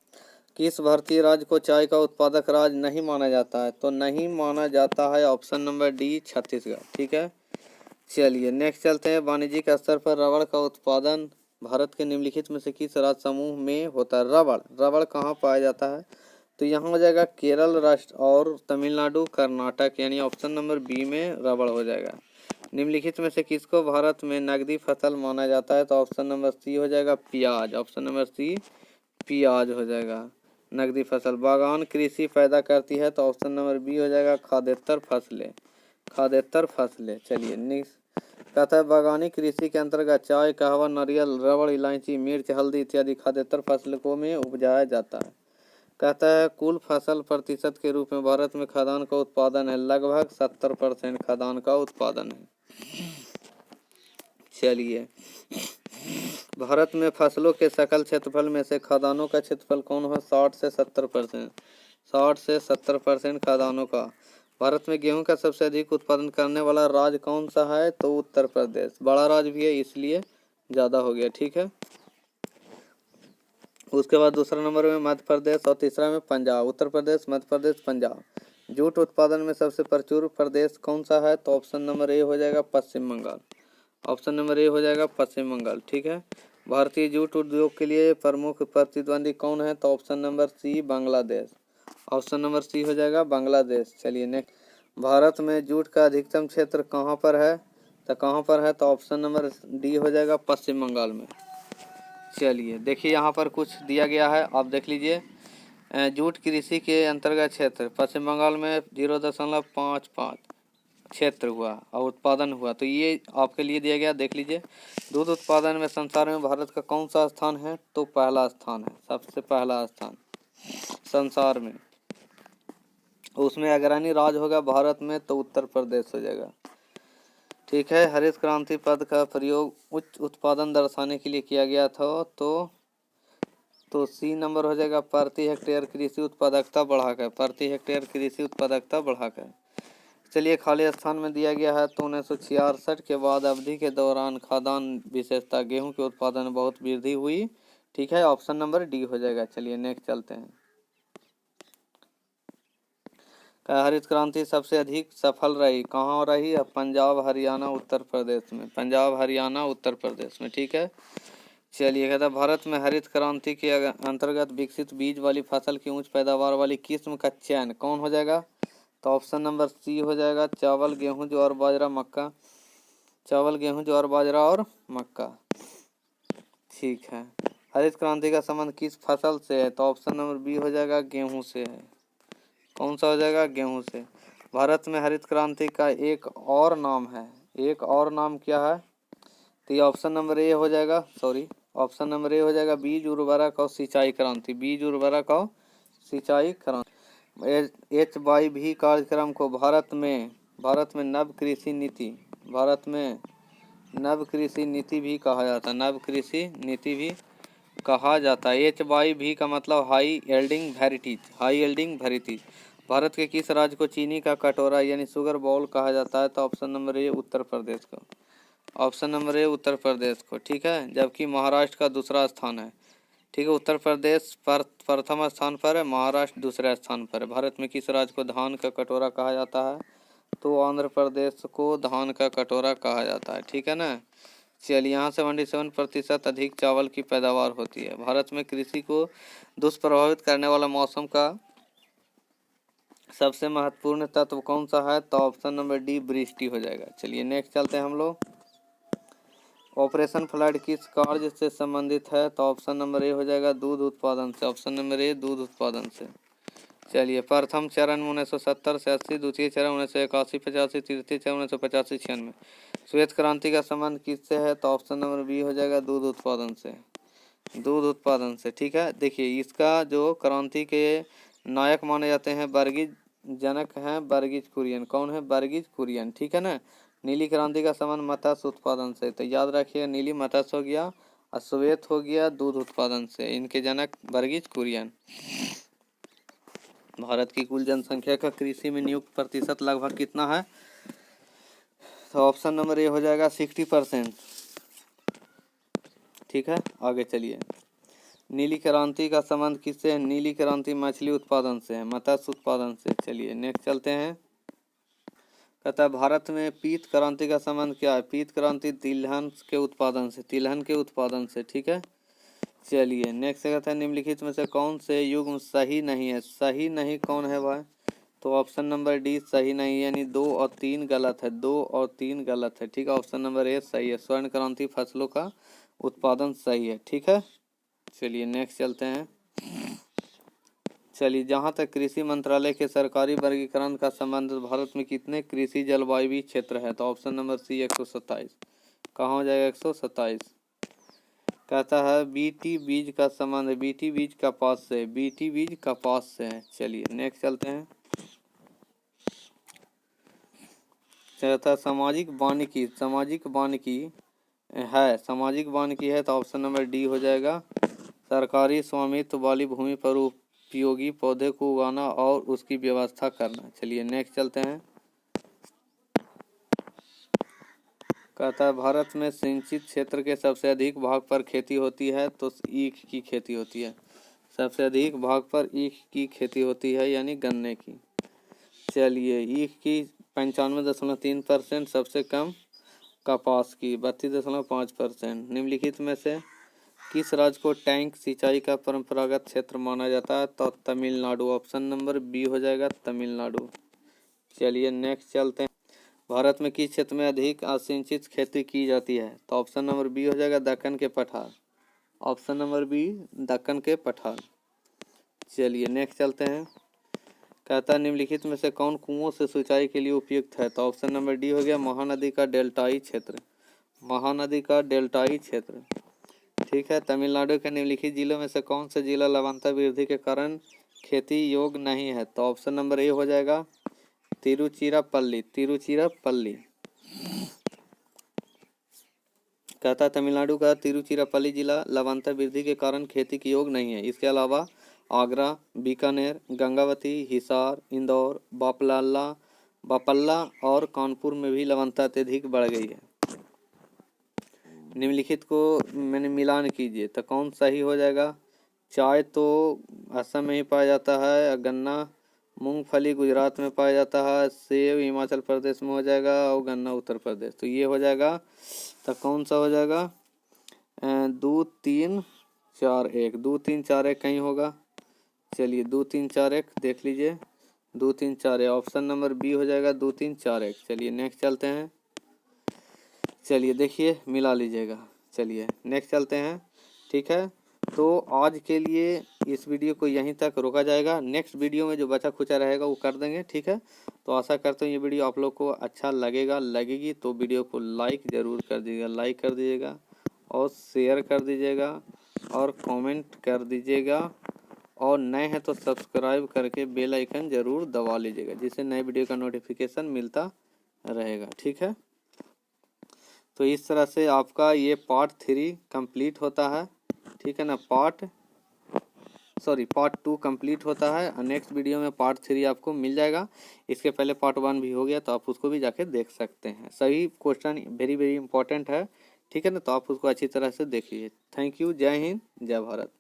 Speaker 1: किस भारतीय राज्य को चाय का उत्पादक राज्य नहीं माना जाता है? तो नहीं माना जाता है ऑप्शन नंबर डी छत्तीसगढ़। ठीक है, चलिए नेक्स्ट चलते हैं। वाणिज्यिक स्तर पर रबड़ का उत्पादन भारत के निम्नलिखित में से किस राज्य समूह में होता है? रबड़ कहाँ पाया जाता है? तो यहाँ हो जाएगा केरल राष्ट्र और तमिलनाडु कर्नाटक, यानी ऑप्शन नंबर बी में रबड़ हो जाएगा। निम्नलिखित में से किसको भारत में नकदी फसल माना जाता है? तो ऑप्शन नंबर सी हो जाएगा प्याज। ऑप्शन नंबर सी प्याज हो जाएगा नकदी फसल। बागान कृषि पैदा करती है तो ऑप्शन नंबर बी हो जाएगा खाद्येतर फसलें। चलिए नेक्स्ट कहता है बागानी कृषि के अंतर्गत चाय, कहवा, नारियल, रबड़, इलायची, मिर्च, हल्दी इत्यादि खाद्येतर फसलों में उपजाया जाता है। कहता है कुल फसल प्रतिशत के रूप में भारत में खाद्यान्न का उत्पादन है लगभग 70% खाद्यान्न का उत्पादन है। चलिए भारत में फसलों के सकल क्षेत्रफल में से खाद्यान्नों का क्षेत्रफल कौन है? 60 से 70% खाद्यान्नों का। भारत में गेहूं का सबसे अधिक उत्पादन करने वाला राज्य कौन सा है? तो उत्तर प्रदेश। बड़ा राज्य भी है इसलिए ज़्यादा हो गया। ठीक है, उसके बाद दूसरा नंबर में मध्य प्रदेश और तीसरा में पंजाब। उत्तर प्रदेश, मध्य प्रदेश, पंजाब। जूट उत्पादन में सबसे प्रचुर प्रदेश कौन सा है? तो ऑप्शन नंबर ए हो जाएगा पश्चिम बंगाल। ऑप्शन नंबर ए हो जाएगा पश्चिम बंगाल। ठीक है, भारतीय जूट उद्योग के लिए प्रमुख प्रतिद्वंदी कौन है? तो option number C Bangladesh. Option number C हो जाएगा बांग्लादेश। चलिए नेक्स्ट, भारत में जूट का अधिकतम क्षेत्र कहाँ पर है? तो ऑप्शन नंबर डी हो जाएगा पश्चिम बंगाल में। चलिए देखिए यहाँ पर कुछ दिया गया है, आप देख लीजिए। जूट कृषि के अंतर्गत क्षेत्र पश्चिम बंगाल में 0.55 क्षेत्र हुआ और उत्पादन हुआ, तो ये आपके लिए दिया गया, देख लीजिए। दूध उत्पादन में संसार में भारत का कौन सा स्थान है? तो पहला स्थान है, सबसे पहला स्थान संसार में। उसमें अग्रणी राज्य होगा भारत में तो उत्तर प्रदेश हो जाएगा। ठीक है, हरित क्रांति पद का प्रयोग उच्च उत्पादन दर्शाने के लिए किया गया था, तो सी नंबर हो जाएगा प्रति हेक्टेयर कृषि उत्पादकता बढ़ाकर। चलिए खाली स्थान में दिया गया है तो 1966 के बाद अवधि के दौरान खाद्यान्न विशेषता गेहूं के उत्पादन में बहुत वृद्धि हुई। ठीक है, ऑप्शन नंबर डी हो जाएगा। चलिए नेक्स्ट चलते हैं। हरित क्रांति सबसे अधिक सफल रही कहाँ रही? पंजाब, हरियाणा, उत्तर प्रदेश में। ठीक है, चलिए कहता है भारत में हरित क्रांति के अंतर्गत विकसित बीज वाली फसल की उच्च पैदावार वाली किस्म का चयन कौन हो जाएगा? तो ऑप्शन नंबर सी हो जाएगा चावल, गेहूं, ज्वार, बाजरा और मक्का। ठीक है, हरित क्रांति का संबंध किस फसल से है? तो ऑप्शन नंबर बी हो जाएगा गेहूं से है। कौन सा हो जाएगा? गेहूं से। भारत में हरित क्रांति का एक और नाम क्या है? तो ये ऑप्शन नंबर ए हो जाएगा बीज उर्वरक और सिंचाई क्रांति। HYV कार्यक्रम को भारत में नव कृषि नीति भी कहा जाता है। HYV का मतलब हाई यील्डिंग वेराइटीज। भारत के किस राज्य को चीनी का कटोरा यानी शुगर बाउल कहा जाता है? तो option number A Uttar Pradesh को। ठीक है, जबकि महाराष्ट्र का दूसरा स्थान है। ठीक है, उत्तर प्रदेश प्रथम स्थान पर है, महाराष्ट्र दूसरे स्थान पर है। भारत में किस राज्य को धान का कटोरा कहा जाता है? तो आंध्र प्रदेश को धान का कटोरा कहा जाता है। ठीक है ना। चलिए यहाँ 77% अधिक चावल की पैदावार होती है। भारत में कृषि को दुष्प्रभावित करने वाला मौसम का सबसे महत्वपूर्ण तत्व कौन सा है? तो ऑप्शन नंबर डी वृष्टि हो जाएगा। चलिए नेक्स्ट चलते हैं हम लोग। ऑपरेशन फ्लड किस कार्य से संबंधित है? तो ऑप्शन नंबर ए हो जाएगा दूध उत्पादन से। चलिए प्रथम चरण 1970 से 80, द्वितीय चरण 1981 85, तृतीय चरण 1985 96। श्वेत क्रांति का संबंध किससे है? तो ऑप्शन नंबर बी हो जाएगा दूध उत्पादन से। ठीक है, देखिए इसका जो क्रांति के नायक माने जाते हैं जनक हैं वर्गीज कुरियन। कौन है? वर्गीज कुरियन, ठीक है ना। नीली क्रांति का संबंध मत्स्य उत्पादन से, तो याद रखिए नीली मत्स्य हो गया और श्वेत हो गया दूध उत्पादन से। इनके जनक वर्गीज कुरियन। भारत की कुल जनसंख्या का कृषि में नियुक्त प्रतिशत लगभग कितना है? तो ऑप्शन नंबर ए हो जाएगा 60%। ठीक है, आगे चलिए। नीली क्रांति का संबंध किससे है? नीली क्रांति मछली उत्पादन से है, मत्स्य उत्पादन से। चलिए नेक्स्ट चलते हैं। कहता है भारत में पीत क्रांति का संबंध क्या है? पीत क्रांति तिलहन के उत्पादन से, तिलहन के उत्पादन से। ठीक है, चलिए नेक्स्ट कहता है निम्नलिखित में से कौन से युग्म सही नहीं है? सही नहीं कौन है भाई? तो ऑप्शन नंबर डी सही नहीं, यानी 2 और 3 गलत है। 2 और 3 गलत है, ठीक है। ऑप्शन नंबर ए सही है, स्वर्ण क्रांति फसलों का उत्पादन सही है, ठीक है। चलिए नेक्स्ट चलते हैं। चलिए, जहाँ तक कृषि मंत्रालय के सरकारी वर्गीकरण का संबंध, भारत में कितने कृषि जलवायु क्षेत्र है? तो ऑप्शन नंबर सी 127। कहाँ हो जाएगा? 127। कहता है बीटी बीज का संबंध, बीटी बीज कपास से, बीटी बीज कपास से है। चलिए नेक्स्ट चलते हैं। कहता है सामाजिक वानिकी, सामाजिक वानिकी है, सामाजिक वानिकी है, तो ऑप्शन नंबर डी हो जाएगा। सरकारी स्वामित्व वाली भूमि पर उपयोगी पौधे को उगाना और उसकी व्यवस्था करना। चलिए नेक्स्ट चलते हैं। कहता है भारत में सिंचित क्षेत्र के सबसे अधिक भाग पर खेती होती है, तो ईख की खेती होती है। सबसे अधिक भाग पर ईख की खेती होती है, यानी गन्ने की। चलिए, ईख की 95.3%, सबसे कम कपास की 32.5%। निम्नलिखित में से किस राज्य को टैंक सिंचाई का परंपरागत क्षेत्र माना जाता है? तो तमिलनाडु। ऑप्शन नंबर बी हो जाएगा, तमिलनाडु। चलिए नेक्स्ट चलते हैं। भारत में किस क्षेत्र में अधिक असिंचित खेती की जाती है? तो ऑप्शन नंबर बी हो जाएगा, दक्कन के पठार। ऑप्शन नंबर बी, दक्कन के पठार। चलिए नेक्स्ट चलते हैं। कहता है निम्नलिखित में से कौन कुओं से सिंचाई के लिए उपयुक्त है? तो ऑप्शन नंबर डी हो गया, महानदी का डेल्टाई क्षेत्र। महानदी का डेल्टाई क्षेत्र, ठीक है। तमिलनाडु के निम्नलिखित जिलों में से कौन सा जिला लवणता वृद्धि के कारण खेती योग्य नहीं है? तो ऑप्शन नंबर ए हो जाएगा, तिरुचिरापल्ली। तिरुचिरापल्ली। कहता है तमिलनाडु का तिरुचिरापल्ली जिला लवणता वृद्धि के कारण खेती के योग्य नहीं है। इसके अलावा आगरा, बीकानेर, गंगावती, हिसार, इंदौर, बापल्ला और कानपुर में भी लवणता अत्यधिक बढ़ गई है। निम्नलिखित को मैंने मिलान कीजिए, तो कौन सही हो जाएगा? चाय तो असम में ही पाया जाता है, गन्ना मूंगफली गुजरात में पाया जाता है, सेब हिमाचल प्रदेश में हो जाएगा और गन्ना उत्तर प्रदेश। तो ये हो जाएगा, तो कौन सा हो जाएगा? 2 3 4 1, 2 3 4 1 कहीं होगा। चलिए 2 3 4 1 देख लीजिए, 2 3 4 1 ऑप्शन नंबर बी हो जाएगा, 2 3 4 1। चलिए नेक्स्ट चलते हैं। चलिए देखिए, मिला लीजिएगा। चलिए नेक्स्ट चलते हैं, ठीक है। तो आज के लिए इस वीडियो को यहीं तक रोका जाएगा। नेक्स्ट वीडियो में जो बचा खुचा रहेगा वो कर देंगे, ठीक है। तो आशा करते हैं ये वीडियो आप लोग को अच्छा लगेगी तो वीडियो को लाइक ज़रूर कर दीजिएगा, लाइक कर दीजिएगा और शेयर कर दीजिएगा और कमेंट कर दीजिएगा, और नए हैं तो सब्सक्राइब करके बेल आइकन ज़रूर दबा लीजिएगा, जिससे नए वीडियो का नोटिफिकेशन मिलता रहेगा, ठीक है। तो इस तरह से आपका ये पार्ट 3 कंप्लीट होता है, ठीक है ना। पार्ट 2 कंप्लीट होता है। नेक्स्ट वीडियो में पार्ट 3 आपको मिल जाएगा। इसके पहले पार्ट 1 भी हो गया, तो आप उसको भी जाके देख सकते हैं। सभी क्वेश्चन वेरी वेरी इंपॉर्टेंट है, ठीक है ना। तो आप उसको अच्छी तरह से देखिए। थैंक यू, जय हिंद, जय भारत।